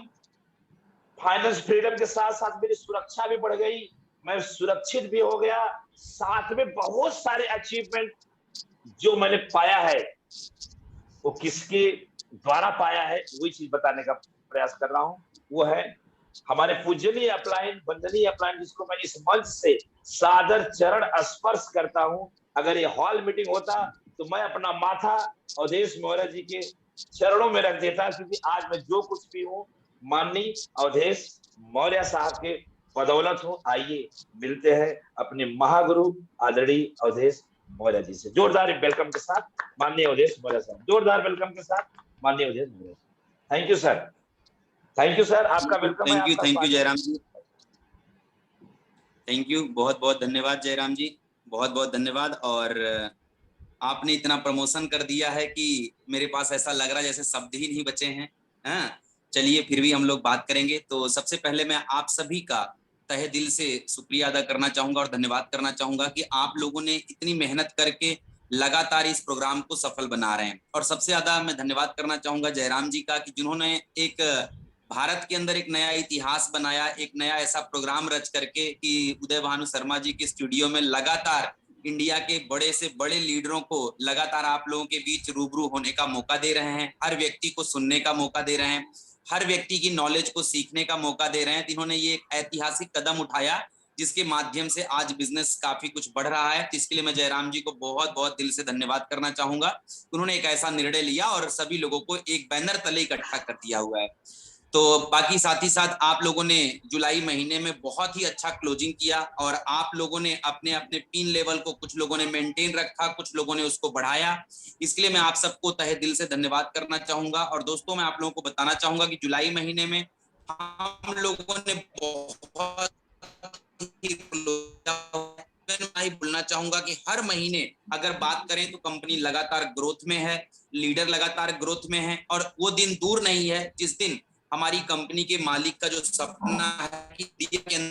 फाइनेंस फ्रीडम के साथ साथ मेरी सुरक्षा भी बढ़ गई, मैं सुरक्षित भी हो गया, साथ में बहुत सारे अचीवमेंट जो मैंने पाया है वो किसके द्वारा पाया है, वही चीज बताने का प्रयास कर रहा हूं। वो है हमारे पूजनीय अपलाइन, वंदनीय अपलाइन, जिसको मैं इस मंच से सादर चरण स्पर्श करता हूं। अगर ये हॉल मीटिंग होता तो मैं अपना माथा अवधेश मौर्य जी के चरणों में रख देता, क्योंकि आज मैं जो कुछ भी हूँ माननीय अवधेश मौर्य साहब के बदौलत हूँ। आइए मिलते हैं अपने महागुरु आदरणीय अवधेश मौर्य जी से। जोरदार वेलकम के साथ माननीय अवधेश मौर्य साहब, जोरदार वेलकम के साथ माननीय Awadhesh Maurya. Thank you sir, thank you sir, आपका वेलकम है। Thank you Jairam ji, thank you, बहुत बहुत धन्यवाद जयराम जी, बहुत बहुत धन्यवाद। और आपने इतना प्रमोशन कर दिया है कि मेरे पास ऐसा लग रहा है जैसे शब्द ही नहीं बचे हैं। हाँ, चलिए फिर भी हम लोग बात करेंगे। तो सबसे पहले मैं आप सभी का तहे दिल से शुक्रिया अदा करना चाहूंगा और धन्यवाद करना चाहूंगा कि आप लोगों ने इतनी मेहनत करके लगातार इस प्रोग्राम को सफल बना रहे हैं। और सबसे ज्यादा मैं धन्यवाद करना चाहूंगा जयराम जी का कि जिन्होंने एक भारत के अंदर एक नया इतिहास बनाया, एक नया ऐसा प्रोग्राम रच करके कि उदय भानु शर्मा जी के स्टूडियो में लगातार इंडिया के बड़े से बड़े लीडरों को लगातार आप लोगों के बीच रूबरू होने का मौका दे रहे हैं, हर व्यक्ति को सुनने का मौका दे रहे हैं, हर व्यक्ति की नॉलेज को सीखने का मौका दे रहे हैं। इन्होंने ये एक ऐतिहासिक कदम उठाया जिसके माध्यम से आज बिजनेस काफी कुछ बढ़ रहा है। इसके लिए मैं जयराम जी को बहुत बहुत दिल से धन्यवाद करना चाहूंगा। उन्होंने एक ऐसा निर्णय लिया और सभी लोगों को एक बैनर तले इकट्ठा कर दिया हुआ है। तो बाकी साथ ही साथ आप लोगों ने जुलाई महीने में बहुत ही अच्छा क्लोजिंग किया और आप लोगों ने अपने अपने पिन लेवल को, कुछ लोगों ने मेंटेन रखा, कुछ लोगों ने उसको बढ़ाया। इसके लिए मैं आप सबको तहे दिल से धन्यवाद करना चाहूंगा। और दोस्तों, मैं आप लोगों को बताना चाहूंगा कि जुलाई महीने में हम लोगों ने बहुत ही बोलना चाहूंगा कि हर महीने अगर बात करें तो कंपनी लगातार ग्रोथ में है, लीडर लगातार ग्रोथ में है। और वो दिन दूर नहीं है जिस दिन हमारी कंपनी के मालिक का जो सपना है कि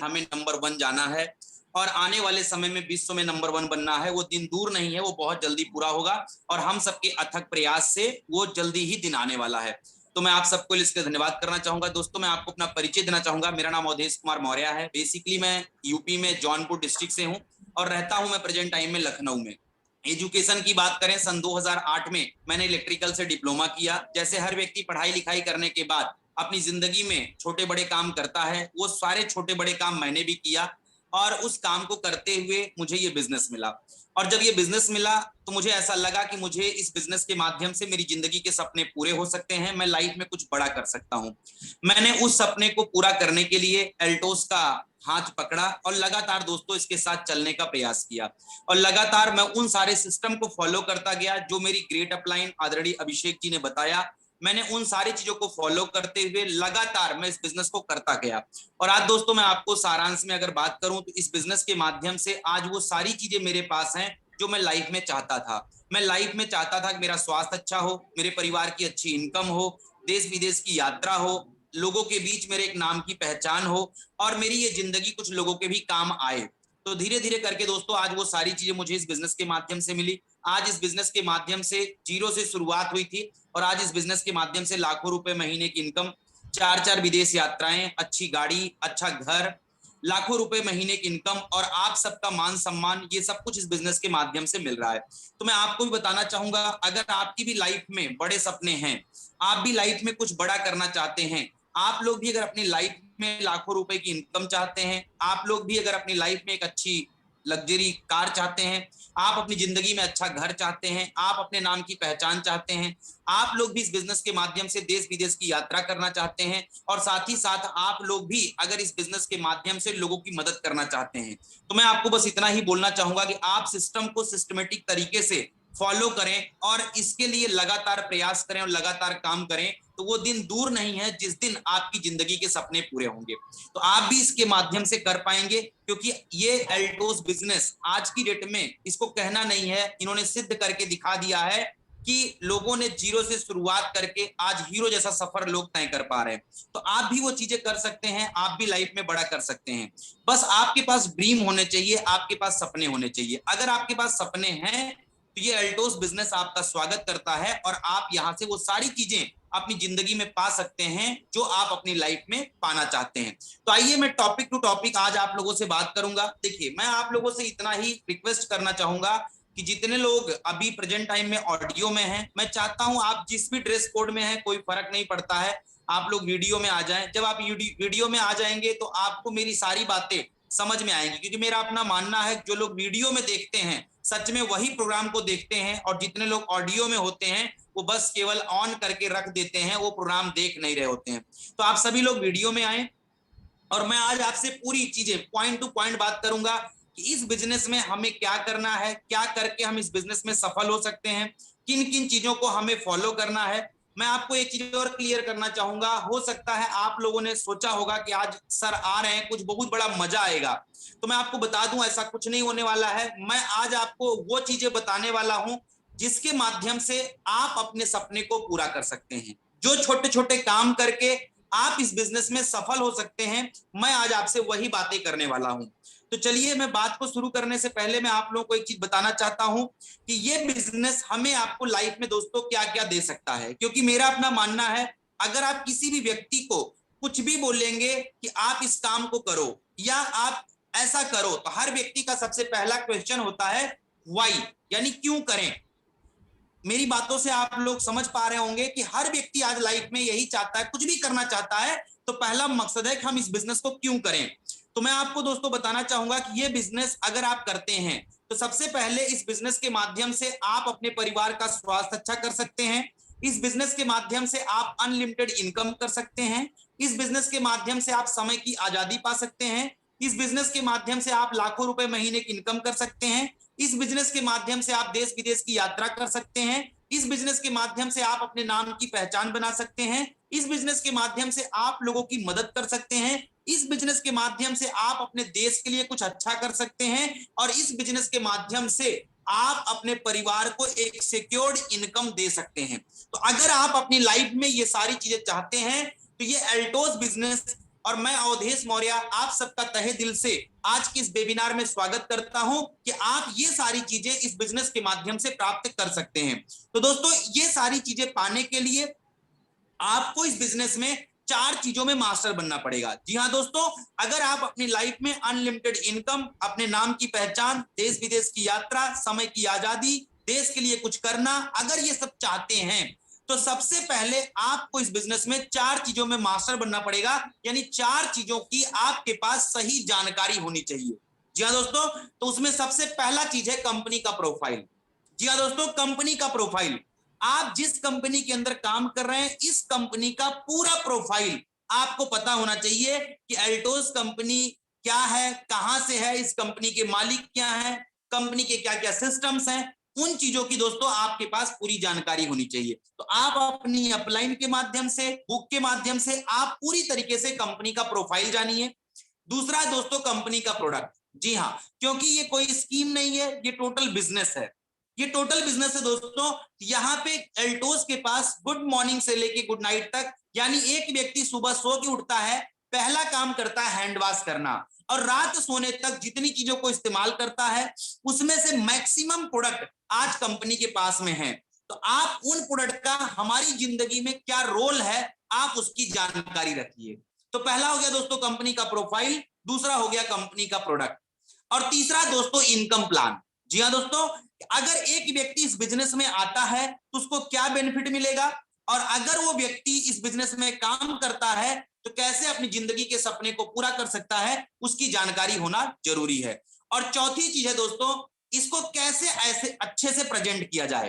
हमें नंबर 1 जाना है और आने वाले समय में विश्व में नंबर 1 बनना है, वो दिन दूर नहीं है, वो बहुत जल्दी पूरा होगा और हम सबके अथक प्रयास से वो जल्दी ही दिन आने वाला है। तो मैं आप सबको इसके धन्यवाद करना चाहूंगा। दोस्तों, मैं आपको अपना परिचय देना चाहूंगा। मेरा नाम अवधेश कुमार मौर्य है। बेसिकली मैं यूपी में जौनपुर डिस्ट्रिक्ट से हूँ और रहता हूँ मैं प्रेजेंट टाइम में लखनऊ में। एजुकेशन की बात करें, सन 2008 में मैंने इलेक्ट्रिकल से डिप्लोमा किया। जैसे हर व्यक्ति पढ़ाई लिखाई करने के बाद अपनी जिंदगी में छोटे बड़े काम करता है, वो सारे छोटे बड़े काम मैंने भी किया और उस काम को करते हुए मुझे ये बिजनेस मिला। और जब ये बिजनेस मिला तो मुझे ऐसा लगा कि मुझे इस बिजनेस के माध्यम से मेरी जिंदगी के सपने पूरे हो सकते हैं, मैं लाइफ में कुछ बड़ा कर सकता हूं। मैंने उस सपने को पूरा करने के लिए एल्टोस का हाथ पकड़ा और लगातार दोस्तों इसके साथ चलने का प्रयास किया और लगातार मैं उन सारे सिस्टम को फॉलो करता गया जो मेरी ग्रेट अपलाइन आदरणीय अभिषेक जी ने बताया। मैंने उन सारी चीजों को फॉलो करते हुए लगातार मैं इस बिजनेस को करता गया। और आज दोस्तों, मैं आपको सारांश में अगर बात करूं तो इस बिजनेस के माध्यम से आज वो सारी चीजें मेरे पास हैं जो मैं लाइफ में चाहता था। मैं लाइफ में चाहता था कि मेरा स्वास्थ्य अच्छा हो, मेरे परिवार की अच्छी इनकम हो, देश विदेश की यात्रा हो, लोगों के बीच मेरे एक नाम की पहचान हो और मेरी ये जिंदगी कुछ लोगों के भी काम आए। तो धीरे धीरे करके दोस्तों आज वो सारी चीजें मुझे इस बिजनेस के माध्यम से मिली। आज इस बिजनेस के माध्यम से जीरो से शुरुआत हुई थी और आज इस बिजनेस के माध्यम से लाखों रुपए महीने की इनकम, 4 विदेश यात्राएं, अच्छी गाड़ी, अच्छा घर, लाखों रुपए महीने की इनकम और आप सबका मान सम्मान, ये सब कुछ इस बिजनेस के माध्यम से मिल रहा है। तो मैं आपको भी बताना चाहूंगा, अगर आपकी भी लाइफ में बड़े सपने हैं, आप भी लाइफ में कुछ बड़ा करना चाहते हैं, आप लोग भी अगर अपनी लाइफ में लाखों रुपए की इनकम चाहते हैं, आप लोग भी अगर अपनी लाइफ में एक अच्छी लग्जरी कार चाहते हैं, आप अपनी जिंदगी में अच्छा घर चाहते हैं, आप अपने नाम की पहचान चाहते हैं, आप लोग भी इस बिजनेस के माध्यम से देश विदेश की यात्रा करना चाहते हैं और साथ ही साथ आप लोग भी अगर इस बिजनेस के माध्यम से लोगों की मदद करना चाहते हैं, तो मैं आपको बस इतना ही बोलना चाहूंगा कि आप सिस्टम को सिस्टमेटिक तरीके से फॉलो करें और इसके लिए लगातार प्रयास करें और लगातार काम करें, तो वो दिन दूर नहीं है जिस दिन आपकी जिंदगी के सपने पूरे होंगे। तो आप भी इसके माध्यम से कर पाएंगे, क्योंकि ये एल्टोस बिजनेस आज की डेट में, इसको कहना नहीं है, इन्होंने सिद्ध करके दिखा दिया है कि लोगों ने जीरो से शुरुआत करके आज हीरो जैसा सफर लोग तय कर पा रहे हैं। तो आप भी वो चीजें कर सकते हैं, आप भी लाइफ में बड़ा कर सकते हैं। बस आपके पास ड्रीम होने चाहिए, आपके पास सपने होने चाहिए। अगर आपके पास सपने हैं तो ये एल्टोस बिजनेस आपका स्वागत करता है और आप यहां से वो सारी चीजें अपनी जिंदगी में पा सकते हैं जो आप अपनी लाइफ में पाना चाहते हैं। तो आइए मैं टॉपिक टू टॉपिक आज आप लोगों से बात करूंगा। देखिए, मैं आप लोगों से इतना ही रिक्वेस्ट करना चाहूंगा कि जितने लोग अभी प्रेजेंट टाइम में ऑडियो में हैं, मैं चाहता हूं आप जिस भी ड्रेस कोड में हैं, कोई फर्क नहीं पड़ता है, आप लोग वीडियो में आ जाएं। जब आप वीडियो में आ जाएंगे तो आपको मेरी सारी बातें समझ में आएंगी, क्योंकि मेरा अपना मानना है जो लोग वीडियो में देखते हैं सच में वही प्रोग्राम को देखते हैं और जितने लोग ऑडियो में होते हैं वो बस केवल ऑन करके रख देते हैं, वो प्रोग्राम देख नहीं रहे होते हैं। तो आप सभी लोग वीडियो में आए और मैं आज आपसे पूरी चीजें पॉइंट टू पॉइंट बात करूंगा कि इस बिजनेस में हमें क्या करना है, क्या करके हम इस बिजनेस में सफल हो सकते हैं, किन किन चीजों को हमें फॉलो करना है। मैं आपको एक चीज और क्लियर करना चाहूंगा, हो सकता है आप लोगों ने सोचा होगा कि आज सर आ रहे हैं, कुछ बहुत बड़ा मजा आएगा, तो मैं आपको बता दूं ऐसा कुछ नहीं होने वाला है। मैं आज आपको वो चीजें बताने वाला हूं जिसके माध्यम से आप अपने सपने को पूरा कर सकते हैं। जो छोटे छोटे काम करके आप इस बिजनेस में सफल हो सकते हैं, मैं आज आपसे वही बातें करने वाला हूं। तो चलिए, मैं बात को शुरू करने से पहले मैं आप लोगों को एक चीज बताना चाहता हूं कि ये बिजनेस हमें आपको लाइफ में दोस्तों क्या क्या दे सकता है। क्योंकि मेरा अपना मानना है, अगर आप किसी भी व्यक्ति को कुछ भी बोलेंगे कि आप इस काम को करो या आप ऐसा करो, तो हर व्यक्ति का सबसे पहला क्वेश्चन होता है व्हाई, यानी क्यों करें। मेरी बातों से आप लोग समझ पा रहे होंगे कि हर व्यक्ति आज लाइफ में यही चाहता है, कुछ भी करना चाहता है तो पहला मकसद है कि हम इस बिजनेस को क्यों करें। तो मैं आपको दोस्तों बताना चाहूंगा कि ये बिजनेस अगर आप करते हैं तो सबसे पहले इस बिजनेस के माध्यम से आप अपने परिवार का स्वास्थ्य अच्छा कर सकते हैं। इस बिजनेस के माध्यम से आप अनलिमिटेड इनकम कर सकते हैं। इस बिजनेस के माध्यम से आप समय की आजादी पा सकते हैं। इस बिजनेस के माध्यम से आप लाखों रुपए महीने की इनकम कर सकते हैं। इस बिजनेस के माध्यम से आप देश विदेश की यात्रा कर सकते हैं। इस बिजनेस के माध्यम से आप अपने नाम की पहचान बना सकते हैं। इस बिजनेस के माध्यम से आप लोगों की मदद कर सकते हैं। इस बिजनेस के माध्यम से आप अपने देश के लिए कुछ अच्छा कर सकते हैं। और इस बिजनेस के माध्यम से आप अपने परिवार को एक सिक्योर्ड इनकम दे सकते हैं। तो अगर आप अपनी लाइफ में ये सारी चीजें चाहते हैं तो ये एल्टोस बिजनेस और मैं अवधेश मौर्य आप सबका तहे दिल से आज की इस वेबिनार में स्वागत करता हूं कि आप ये सारी चीजें इस बिजनेस के माध्यम से प्राप्त कर सकते हैं। तो दोस्तों, ये सारी चीजें पाने के लिए आपको इस बिजनेस में 4 चीजों में मास्टर बनना पड़ेगा। जी हाँ दोस्तों, अगर आप अपनी लाइफ में अनलिमिटेड इनकम, अपने नाम की पहचान, देश विदेश की यात्रा, समय की आजादी, देश के लिए कुछ करना, अगर ये सब चाहते हैं तो सबसे पहले आपको इस बिजनेस में 4 चीजों में मास्टर बनना पड़ेगा। यानी 4 चीजों की आपके पास सही जानकारी होनी चाहिए। जी हाँ दोस्तों, तो उसमें सबसे पहला चीज है कंपनी का प्रोफाइल। जी हाँ दोस्तों, कंपनी का प्रोफाइल। आप जिस कंपनी के अंदर काम कर रहे हैं, इस कंपनी का पूरा प्रोफाइल आपको पता होना चाहिए कि एल्टोस कंपनी क्या है, कहां से है, इस कंपनी के मालिक क्या है, कंपनी के क्या क्या सिस्टम्स हैं, उन चीजों की दोस्तों आपके पास पूरी जानकारी होनी चाहिए। तो आप अपनी अपलाइन के माध्यम से, बुक के माध्यम से आप पूरी तरीके से कंपनी का प्रोफाइल जानिए। दूसरा दोस्तों, कंपनी का प्रोडक्ट। जी हाँ, क्योंकि ये कोई स्कीम नहीं है, ये टोटल बिजनेस है। ये टोटल बिजनेस है दोस्तों। यहाँ पे एल्टोस के पास गुड मॉर्निंग से लेके गुड नाइट तक, यानी एक व्यक्ति सुबह सो के उठता है, पहला काम करता है हैंड वॉश करना, और रात सोने तक जितनी चीजों को इस्तेमाल करता है उसमें से मैक्सिमम प्रोडक्ट आज कंपनी के पास में है। तो आप उन प्रोडक्ट का हमारी जिंदगी में क्या रोल है, आप उसकी जानकारी रखिए। तो पहला हो गया दोस्तों कंपनी का प्रोफाइल, दूसरा हो गया कंपनी का प्रोडक्ट, और तीसरा दोस्तों इनकम प्लान। जी हाँ दोस्तों, अगर एक व्यक्ति इस बिजनेस में आता है तो उसको क्या बेनिफिट मिलेगा, और अगर वो व्यक्ति इस बिजनेस में काम करता है तो कैसे अपनी जिंदगी के सपने को पूरा कर सकता है, उसकी जानकारी होना जरूरी है। और चौथी चीज है दोस्तों, इसको कैसे ऐसे अच्छे से प्रेजेंट किया जाए।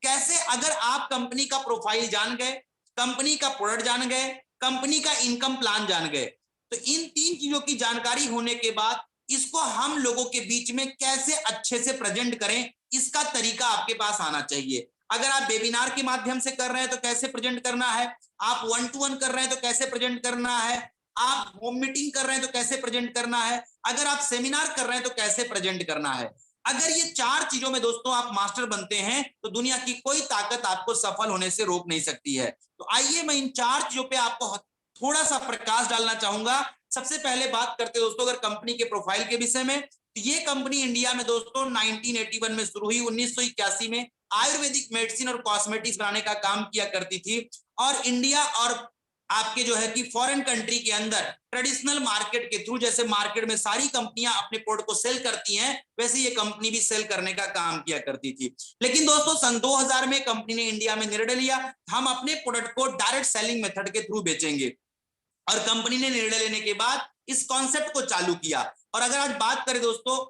कैसे, अगर आप कंपनी का प्रोफाइल जान गए, कंपनी का प्रोडक्ट जान गए, कंपनी का इनकम प्लान जान गए, तो इन 3 चीजों की जानकारी होने के बाद इसको हम लोगों के बीच में कैसे अच्छे से प्रेजेंट करें, इसका तरीका आपके पास आना चाहिए। अगर आप वेबिनार के माध्यम से कर रहे हैं तो कैसे प्रेजेंट करना है, आप 1-to-1 कर रहे हैं तो कैसे प्रेजेंट करना है, आप होम मीटिंग कर रहे हैं तो कैसे प्रेजेंट करना है, अगर आप सेमिनार कर रहे हैं तो कैसे प्रेजेंट करना है। अगर ये 4 चीजों में दोस्तों आप मास्टर बनते हैं तो दुनिया की कोई ताकत आपको सफल होने से रोक नहीं सकती है। तो आइए मैं इन 4 चीजों पे आपको थोड़ा सा प्रकाश डालना चाहूंगा। सबसे पहले बात करते हैं दोस्तों अगर कंपनी के प्रोफाइल के विषय में, तो ये कंपनी इंडिया में दोस्तों 1981 में शुरू हुई। 1981 में आयुर्वेदिक मेडिसिन और कॉस्मेटिक्स बनाने का काम किया करती थी, और इंडिया और आपके जो है कि फॉरेन कंट्री के अंदर ट्रेडिशनल मार्केट के थ्रू, जैसे मार्केट में सारी कंपनियां अपने प्रोडक्ट को सेल करती हैं, वैसे ये कंपनी भी सेल करने का काम किया करती थी। लेकिन दोस्तों सन 2000 में कंपनी ने इंडिया में निर्णय लिया हम अपने प्रोडक्ट को डायरेक्ट सेलिंग मेथड के थ्रू बेचेंगे, और कंपनी ने निर्णय लेने के बाद इस कॉन्सेप्ट को चालू किया। और अगर आज बात करें दोस्तों,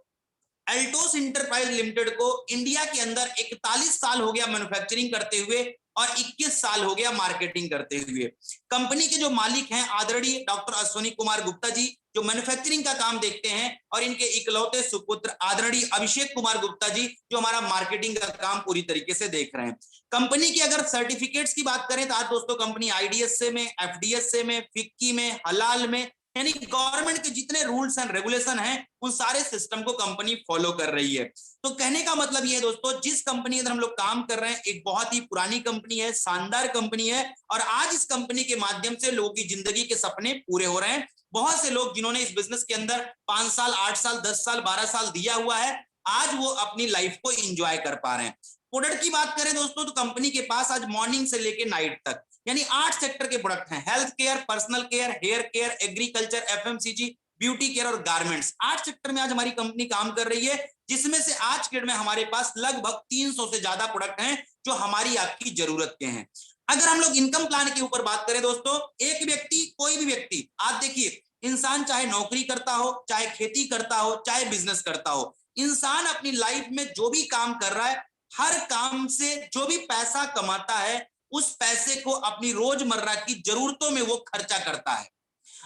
एल्टोस इंटरप्राइज लिमिटेड को इंडिया के अंदर 41 साल हो गया मैन्युफैक्चरिंग करते हुए, और 21 साल हो गया मार्केटिंग करते हुए। कंपनी के जो मालिक हैं आदरणीय डॉक्टर अश्विनी कुमार गुप्ता जी, जो मैन्युफैक्चरिंग का काम देखते हैं, और इनके इकलौते सुपुत्र आदरणीय अभिषेक कुमार गुप्ता जी, जो हमारा मार्केटिंग का काम पूरी तरीके से देख रहे हैं। कंपनी की अगर सर्टिफिकेट्स की बात करें तो आज दोस्तों कंपनी IDSA में, FDSA में, फिक्की में, हलाल में, यानी गवर्नमेंट के जितने रूल्स एंड रेगुलेशन हैं उन सारे सिस्टम को कंपनी फॉलो कर रही है। तो कहने का मतलब ये है दोस्तों, जिस कंपनी के अंदर हम लोग काम कर रहे हैं एक बहुत ही पुरानी कंपनी है, शानदार कंपनी है, और आज इस कंपनी के माध्यम से लोगों की जिंदगी के सपने पूरे हो रहे हैं। बहुत से लोग जिन्होंने इस बिजनेस के अंदर 5 साल, 8 साल, 10 साल, 12 साल दिया हुआ है, आज वो अपनी लाइफ को एंजॉय कर पा रहे हैं। प्रोडक्ट की बात करें दोस्तों, तो कंपनी के पास आज मॉर्निंग से लेकर नाइट तक यानी 8 सेक्टर के प्रोडक्ट हैं। Health care, personal care, hair care, agriculture, FMCG, beauty care और गारमेंट्स। 8 सेक्टर में आज हमारी कंपनी काम कर रही है, जिसमें से आज के डेट में हमारे पास लगभग 300 से ज्यादा प्रोडक्ट हैं जो हमारी आपकी जरूरत के हैं। अगर हम लोग इनकम प्लान के ऊपर बात करें दोस्तों, एक व्यक्ति, कोई भी व्यक्ति, आज देखिए इंसान चाहे नौकरी करता हो, चाहे खेती करता हो, चाहे बिजनेस करता हो, इंसान अपनी लाइफ में जो भी काम कर रहा है, हर काम से जो भी पैसा कमाता है उस पैसे को अपनी रोजमर्रा की जरूरतों में वो खर्चा करता है।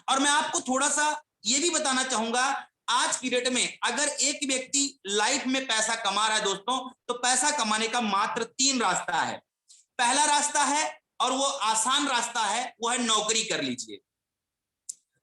और मैं आपको थोड़ा सा ये भी बताना चाहूंगा, आज की डेट में अगर एक व्यक्ति लाइफ में पैसा कमा रहा है दोस्तों, तो पैसा कमाने का मात्र 3 रास्ता है। पहला रास्ता है, और वो आसान रास्ता है, वो है नौकरी कर लीजिए।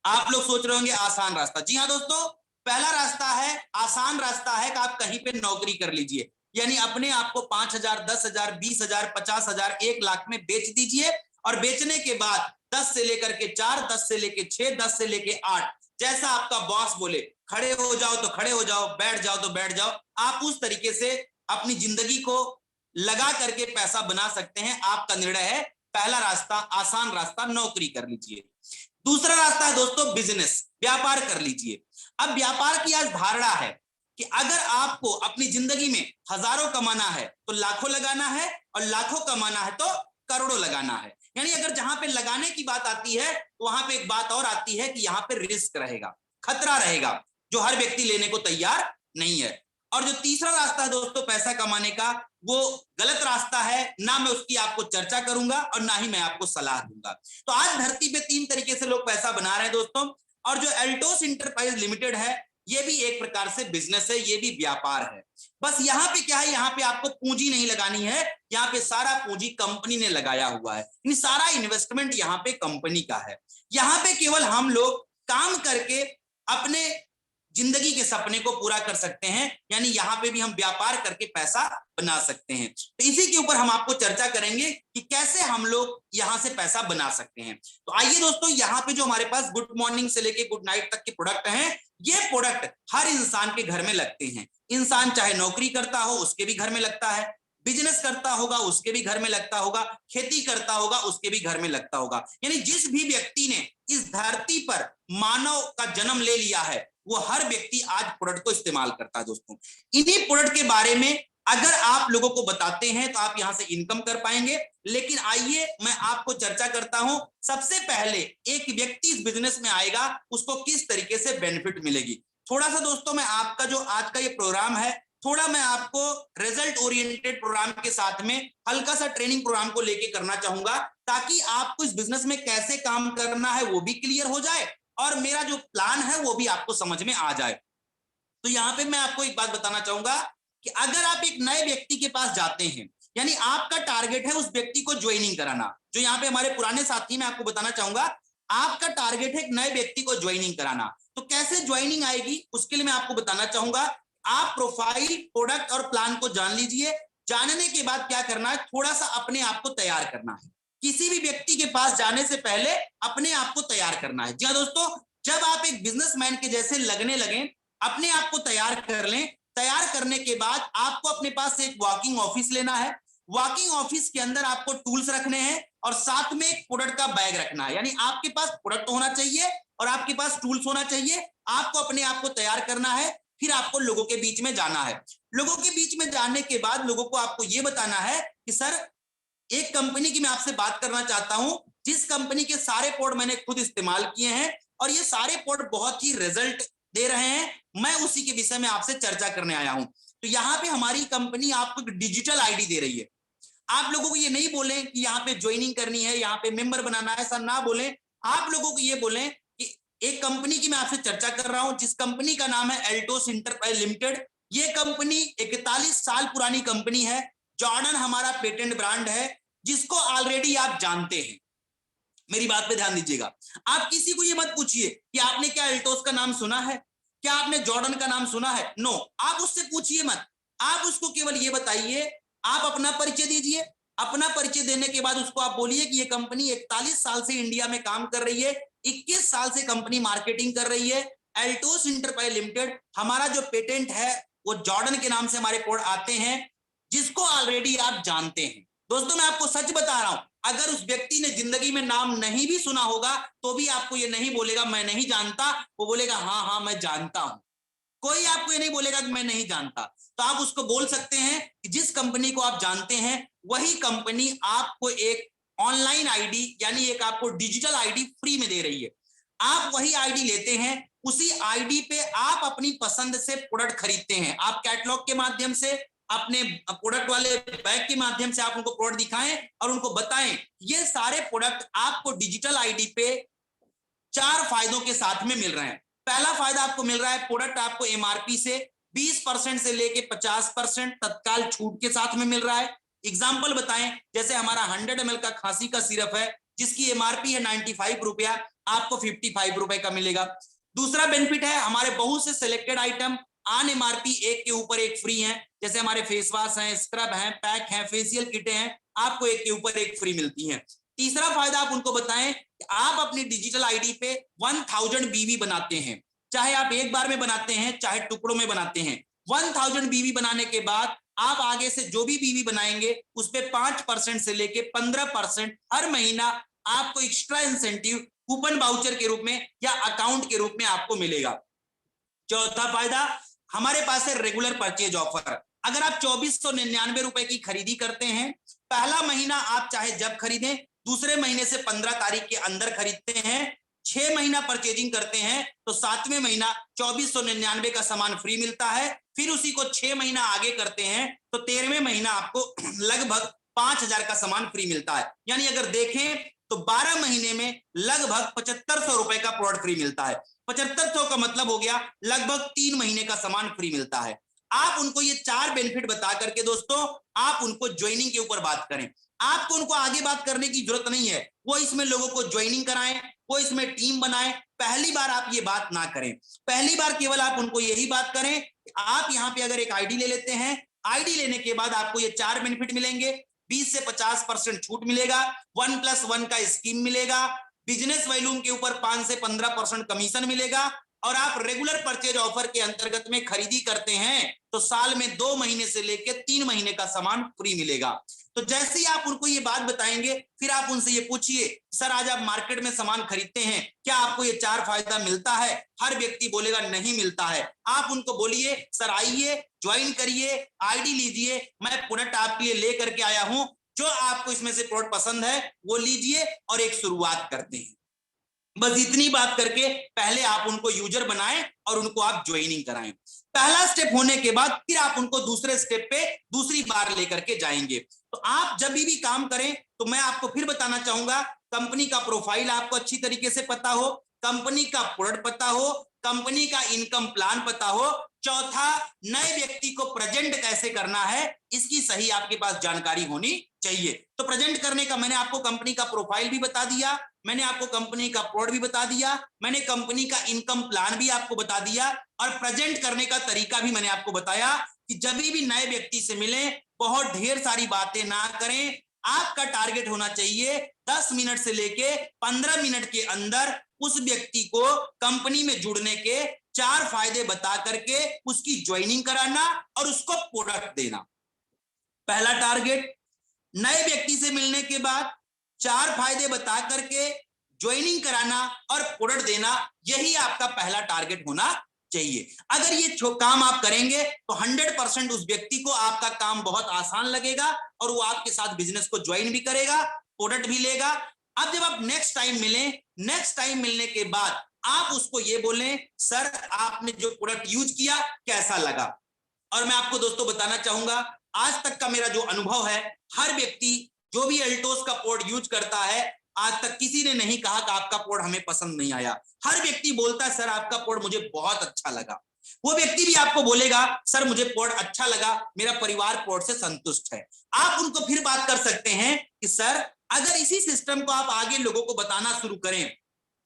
आप लोग सोच रहे होंगे आसान रास्ता, जी हाँ दोस्तों, पहला रास्ता है, आसान रास्ता है कि आप कहीं पे नौकरी कर लीजिए, यानी अपने आप को 5,000, 10,000, 20,000, 50,000, 1 लाख में बेच दीजिए, और बेचने के बाद 10 से लेकर के 4, 10 से लेके 6, 10 से लेके 8, जैसा आपका बॉस बोले, खड़े हो जाओ तो खड़े हो जाओ, बैठ जाओ तो बैठ जाओ, आप उस तरीके से अपनी जिंदगी को लगा करके पैसा बना सकते हैं। आपका निर्णय है। पहला रास्ता, आसान रास्ता, नौकरी कर लीजिए। दूसरा रास्ता है दोस्तों बिजनेस, व्यापार कर लीजिए। अब व्यापार की आज धारणा है कि अगर आपको अपनी जिंदगी में हजारों कमाना है तो लाखों लगाना है, और लाखों कमाना है तो करोड़ों लगाना है। यानी अगर जहां पे लगाने की बात आती है तो वहां पे एक बात और आती है कि यहाँ पे रिस्क रहेगा, खतरा रहेगा, जो हर व्यक्ति लेने को तैयार नहीं है। और जो तीसरा रास्ता है दोस्तों पैसा कमाने का, वो गलत रास्ता है, ना मैं उसकी आपको चर्चा करूंगा और ना ही मैं आपको सलाह दूंगा। तो आज धरती पे 3 तरीके से लोग पैसा बना रहे हैं दोस्तों, और जो एल्टोस इंटरप्राइज लिमिटेड है ये भी एक प्रकार से बिजनेस है, ये भी व्यापार है। बस यहाँ पे क्या है, यहाँ पे आपको पूंजी नहीं लगानी है, यहाँ पे सारा पूंजी कंपनी ने लगाया हुआ है, सारा इन्वेस्टमेंट यहाँ पे कंपनी का है। यहाँ पे केवल हम लोग काम करके अपने जिंदगी के सपने को पूरा कर सकते हैं, यानी यहाँ पे भी हम व्यापार करके पैसा बना सकते हैं। तो इसी के ऊपर हम आपको चर्चा करेंगे कि कैसे हम लोग यहाँ से पैसा बना सकते हैं। तो आइए दोस्तों, यहाँ पे जो हमारे पास गुड मॉर्निंग से लेके गुड नाइट तक के प्रोडक्ट हैं, ये प्रोडक्ट हर इंसान के घर में लगते हैं। इंसान चाहे नौकरी करता हो उसके भी घर में लगता है, बिजनेस करता होगा उसके भी घर में लगता होगा, खेती करता होगा उसके भी घर में लगता होगा। यानी जिस भी व्यक्ति ने इस धरती पर मानव का जन्म ले लिया है, वो हर व्यक्ति आज प्रोडक्ट को इस्तेमाल करता है दोस्तों। इन्हीं प्रोडक्ट के बारे में अगर आप लोगों को बताते हैं तो आप यहां से इनकम कर पाएंगे। लेकिन आइए मैं आपको चर्चा करता हूं, सबसे पहले एक व्यक्ति इस बिजनेस में आएगा उसको किस तरीके से बेनिफिट मिलेगी। थोड़ा सा दोस्तों मैं आपका जो आज का ये प्रोग्राम है, थोड़ा मैं आपको रिजल्ट ओरिएंटेड प्रोग्राम के साथ में हल्का सा ट्रेनिंग प्रोग्राम को लेके करना चाहूंगा, ताकि आपको इस बिजनेस में कैसे काम करना है वो भी क्लियर हो जाए और मेरा जो प्लान है वो भी आपको समझ में आ जाए। तो यहाँ पे मैं आपको एक बात बताना चाहूंगा कि अगर आप एक नए व्यक्ति के पास जाते हैं, यानी आपका टारगेट है उस व्यक्ति को ज्वाइनिंग कराना, जो यहाँ पे हमारे पुराने साथी मैं आपको बताना चाहूंगा, आपका टारगेट है एक नए व्यक्ति को ज्वाइनिंग कराना। तो कैसे ज्वाइनिंग आएगी उसके लिए मैं आपको बताना चाहूंगा। आप प्रोफाइल, प्रोडक्ट और प्लान को जान लीजिए। जानने के बाद क्या करना है, थोड़ा सा अपने आप को तैयार करना है। किसी भी व्यक्ति के पास जाने से पहले अपने आप को तैयार करना है। जी हाँ दोस्तों, जब आप एक बिजनेसमैन के जैसे लगने लगे, अपने आप को तैयार कर लें। तैयार करने के बाद आपको अपने पास एक वर्किंग ऑफिस लेना है। वर्किंग ऑफिस के अंदर आपको टूल्स रखने हैं और साथ में एक प्रोडक्ट का बैग रखना है। यानी आपके पास प्रोडक्ट होना चाहिए और आपके पास टूल्स होना चाहिए। आपको अपने आप को तैयार करना है, फिर आपको लोगों के बीच में जाना है। लोगों के बीच में जाने के बाद लोगों को आपको यह बताना है कि सर, एक कंपनी की मैं आपसे बात करना चाहता हूं, जिस कंपनी के सारे प्रोडक्ट मैंने खुद इस्तेमाल किए हैं और ये सारे प्रोडक्ट बहुत ही रिजल्ट दे रहे हैं, मैं उसी के विषय में आपसे चर्चा करने आया हूं। तो यहाँ पे हमारी कंपनी आपको डिजिटल आईडी दे रही है। आप लोगों को ये नहीं बोले कि यहाँ पे ज्वाइनिंग करनी है, यहाँ पे मेंबर बनाना है, ऐसा ना बोले। आप लोगों को ये बोले कि एक कंपनी की मैं आपसे चर्चा कर रहा हूं, जिस कंपनी का नाम है एल्टोस इंटरप्राइज लिमिटेड। ये कंपनी 41 साल पुरानी कंपनी है। जॉर्डन हमारा पेटेंट ब्रांड है, जिसको ऑलरेडी आप जानते हैं। मेरी बात पे ध्यान दीजिएगा। आप किसी को ये मत पूछिए कि आपने क्या एल्टोस का नाम सुना है, क्या आपने जॉर्डन का नाम सुना है। नो, आप उससे पूछिए मत। आप उसको केवल ये बताइए, आप अपना परिचय दीजिए। अपना परिचय देने के बाद उसको आप बोलिए कि ये कंपनी 41 साल से इंडिया में काम कर रही है, 21 साल से कंपनी मार्केटिंग कर रही है। एल्टोस इंटरप्राइज लिमिटेड, हमारा जो पेटेंट है वो जॉर्डन के नाम से हमारे कोड आते हैं, जिसको ऑलरेडी आप जानते हैं। दोस्तों मैं आपको सच बता रहा हूं, अगर उस व्यक्ति ने जिंदगी में नाम नहीं भी सुना होगा तो भी आपको ये नहीं बोलेगा मैं नहीं जानता, वो बोलेगा हाँ हाँ मैं जानता हूं। कोई आपको ये नहीं बोलेगा कि मैं नहीं जानता। तो आप उसको बोल सकते हैं कि जिस कंपनी को आप जानते हैं वही कंपनी आपको एक ऑनलाइन आईडी यानी एक आपको डिजिटल आईडी फ्री में दे रही है। आप वही आईडी लेते हैं, उसी आईडी पे आप अपनी पसंद से प्रोडक्ट खरीदते हैं। आप कैटलॉग के माध्यम से, अपने प्रोडक्ट वाले बैग के माध्यम से आप उनको प्रोडक्ट दिखाएं और उनको बताएं ये सारे प्रोडक्ट आपको डिजिटल आईडी पे 4 फायदों के साथ में मिल रहे हैं। पहला फायदा आपको मिल रहा है, प्रोडक्ट आपको एमआरपी से 20% से लेके 50% तत्काल छूट के साथ में मिल रहा है। एग्जाम्पल बताएं, जैसे हमारा 100 ml का खांसी का सिरप है जिसकी एमआरपी है 95 रुपया, आपको 55 रुपए का मिलेगा। दूसरा बेनिफिट है, हमारे बहुत से सिलेक्टेड आइटम ऑन एमआरपी एक के ऊपर एक फ्री हैं, जैसे हमारे फेस वॉश हैं, स्क्रब हैं, पैक हैं, फेशियल किटें हैं, आपको एक के ऊपर एक फ्री मिलती हैं। तीसरा फायदा आप उनको बताएं कि आप अपनी डिजिटल आईडी पे 1000 बीवी बनाते हैं, चाहे आप एक बार में बनाते हैं चाहे टुकड़ों में बनाते हैं। 1000 बीवी बनाने के बाद आप आगे से जो भी बीवी बनाएंगे उस पे 5% से लेके 15% हर महीना आपको एक्स्ट्रा इंसेंटिव कूपन वाउचर के रूप में या अकाउंट के रूप में आपको मिलेगा। चौथा फायदा, हमारे पास है रेगुलर परचेज ऑफर। अगर आप 2499 रुपए की खरीदी करते हैं, पहला महीना आप चाहे जब खरीदें, दूसरे महीने से 15 तारीख के अंदर खरीदते हैं, 6 महीना परचेजिंग करते हैं तो 7वें महीना 2499 का सामान फ्री मिलता है। फिर उसी को 6 महीना आगे करते हैं तो 13वें महीना आपको लगभग 5000 का सामान फ्री मिलता है। यानी अगर देखें तो 12 महीने में लगभग 7500 रुपए का प्रोडक्ट फ्री मिलता है। 7500 का मतलब हो गया लगभग 3 महीने का सामान फ्री मिलता है। आप उनको ये 4 बेनिफिट बता करके दोस्तों आप उनको ज्वाइनिंग के ऊपर बात करें। आपको उनको आगे बात करने की जरूरत नहीं है, वो इसमें लोगों को ज्वाइनिंग कराएं, वो इसमें टीम बनाएं। पहली बार आप ये बात ना करें, पहली बार केवल आप उनको यही बात करें, आप यहाँ पे अगर एक आईडी ले लेते हैं, आईडी लेने के बाद आपको ये 4 बेनिफिट मिलेंगे। 20 से 50% छूट मिलेगा, 1+1 का स्कीम मिलेगा, बिजनेस वॉल्यूम के ऊपर 5 से 15% कमीशन मिलेगा, और आप रेगुलर परचेज ऑफर के अंतर्गत में खरीदी करते हैं तो साल में 2 महीने से लेकर 3 महीने का सामान फ्री मिलेगा। तो जैसे ही आप उनको ये बात बताएंगे, फिर आप उनसे ये पूछिए, सर आज आप मार्केट में सामान खरीदते हैं, क्या आपको ये 4 फायदा मिलता है? हर व्यक्ति बोलेगा नहीं मिलता है। आप उनको बोलिए सर आइए, ज्वाइन करिए, आईडी लीजिए, मैं प्रोडक्ट आपके लिए ले करके आया हूं, जो आपको इसमें से प्रोडक्ट पसंद है वो लीजिए और एक शुरुआत करते हैं। बस इतनी बात करके पहले आप उनको यूजर बनाएं और उनको आप ज्वाइनिंग कराएं। पहला स्टेप होने के बाद फिर आप उनको दूसरे स्टेप पे दूसरी बार लेकर के जाएंगे। तो आप जब भी काम करें तो मैं आपको फिर बताना चाहूंगा, कंपनी का प्रोफाइल आपको अच्छी तरीके से पता हो, कंपनी का प्रोडक्ट पता हो, कंपनी का इनकम प्लान पता हो, चौथा नए व्यक्ति को प्रेजेंट कैसे करना है इसकी सही आपके पास जानकारी होनी चाहिए। तो प्रेजेंट करने का मैंने आपको कंपनी का प्रोफाइल भी बता दिया, मैंने आपको कंपनी का प्रोडक्ट भी बता दिया, मैंने कंपनी का इनकम प्लान भी आपको बता दिया, और प्रेजेंट करने का तरीका भी मैंने आपको बताया कि जब भी नए व्यक्ति से मिले बहुत ढेर सारी बातें ना करें। आपका टारगेट होना चाहिए 10 मिनट से लेके 15 मिनट के अंदर उस व्यक्ति को कंपनी में जुड़ने के 4 फायदे बता करके उसकी ज्वाइनिंग कराना और उसको प्रोडक्ट देना। पहला टारगेट, नए व्यक्ति से मिलने के बाद 4 फायदे बता करके ज्वाइनिंग कराना और प्रोडक्ट देना, यही आपका पहला टारगेट होना चाहिए। अगर ये काम आप करेंगे तो 100% उस व्यक्ति को आपका काम बहुत आसान लगेगा और वो आपके साथ बिजनेस को ज्वाइन भी करेगा, प्रोडक्ट भी लेगा। अब जब आप नेक्स्ट टाइम मिलें, नेक्स्ट टाइम मिलने के बाद आप उसको ये बोलें, सर आपने जो प्रोडक्ट यूज किया कैसा लगा? और मैं आपको दोस्तों बताना चाहूंगा, आज तक का मेरा जो अनुभव है, हर व्यक्ति जो भी एल्टोस का प्रोडक्ट यूज करता है, आज तक किसी ने नहीं कहा कि आपका प्रोडक्ट हमें पसंद नहीं आया। हर व्यक्ति बोलता है सर आपका प्रोडक्ट मुझे बहुत अच्छा लगा। वो व्यक्ति भी आपको बोलेगा सर मुझे प्रोडक्ट अच्छा लगा, मेरा परिवार प्रोडक्ट से संतुष्ट है। आप उनको फिर बात कर सकते हैं कि सर अगर इसी सिस्टम को आप आगे लोगों को बताना शुरू करें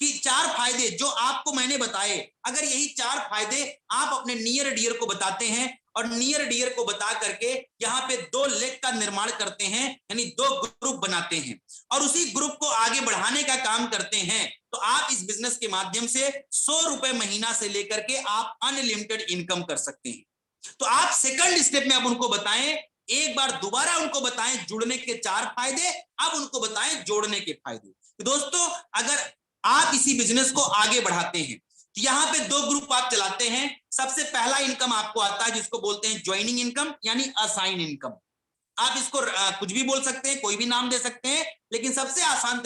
कि 4 फायदे जो आपको मैंने बताए, अगर यही 4 फायदे आप अपने नियर डियर को बताते हैं और नियर डियर को बता करके यहाँ पे 2 लेग का निर्माण करते हैं, यानी 2 ग्रुप बनाते हैं और उसी ग्रुप को आगे बढ़ाने का काम करते हैं, तो आप इस बिजनेस के माध्यम से 100 रुपए महीना से लेकर के आप अनलिमिटेड इनकम कर सकते हैं। तो आप सेकंड स्टेप में अब उनको बताएं, एक बार दोबारा उनको बताएं जुड़ने के 4 फायदे, अब उनको बताएं जोड़ने के फायदे। तो दोस्तों, अगर आप इसी बिजनेस को आगे बढ़ाते हैं तो यहाँ पे 2 ग्रुप आप चलाते हैं। सबसे पहला इनकम आपको आता है जिसको बोलते हैं ज्वाइनिंग इनकम, यानी असाइन इनकम। आप इसको कुछ भी बोल सकते हैं, कोई भी नाम दे सकते हैं, लेकिन सबसे आसान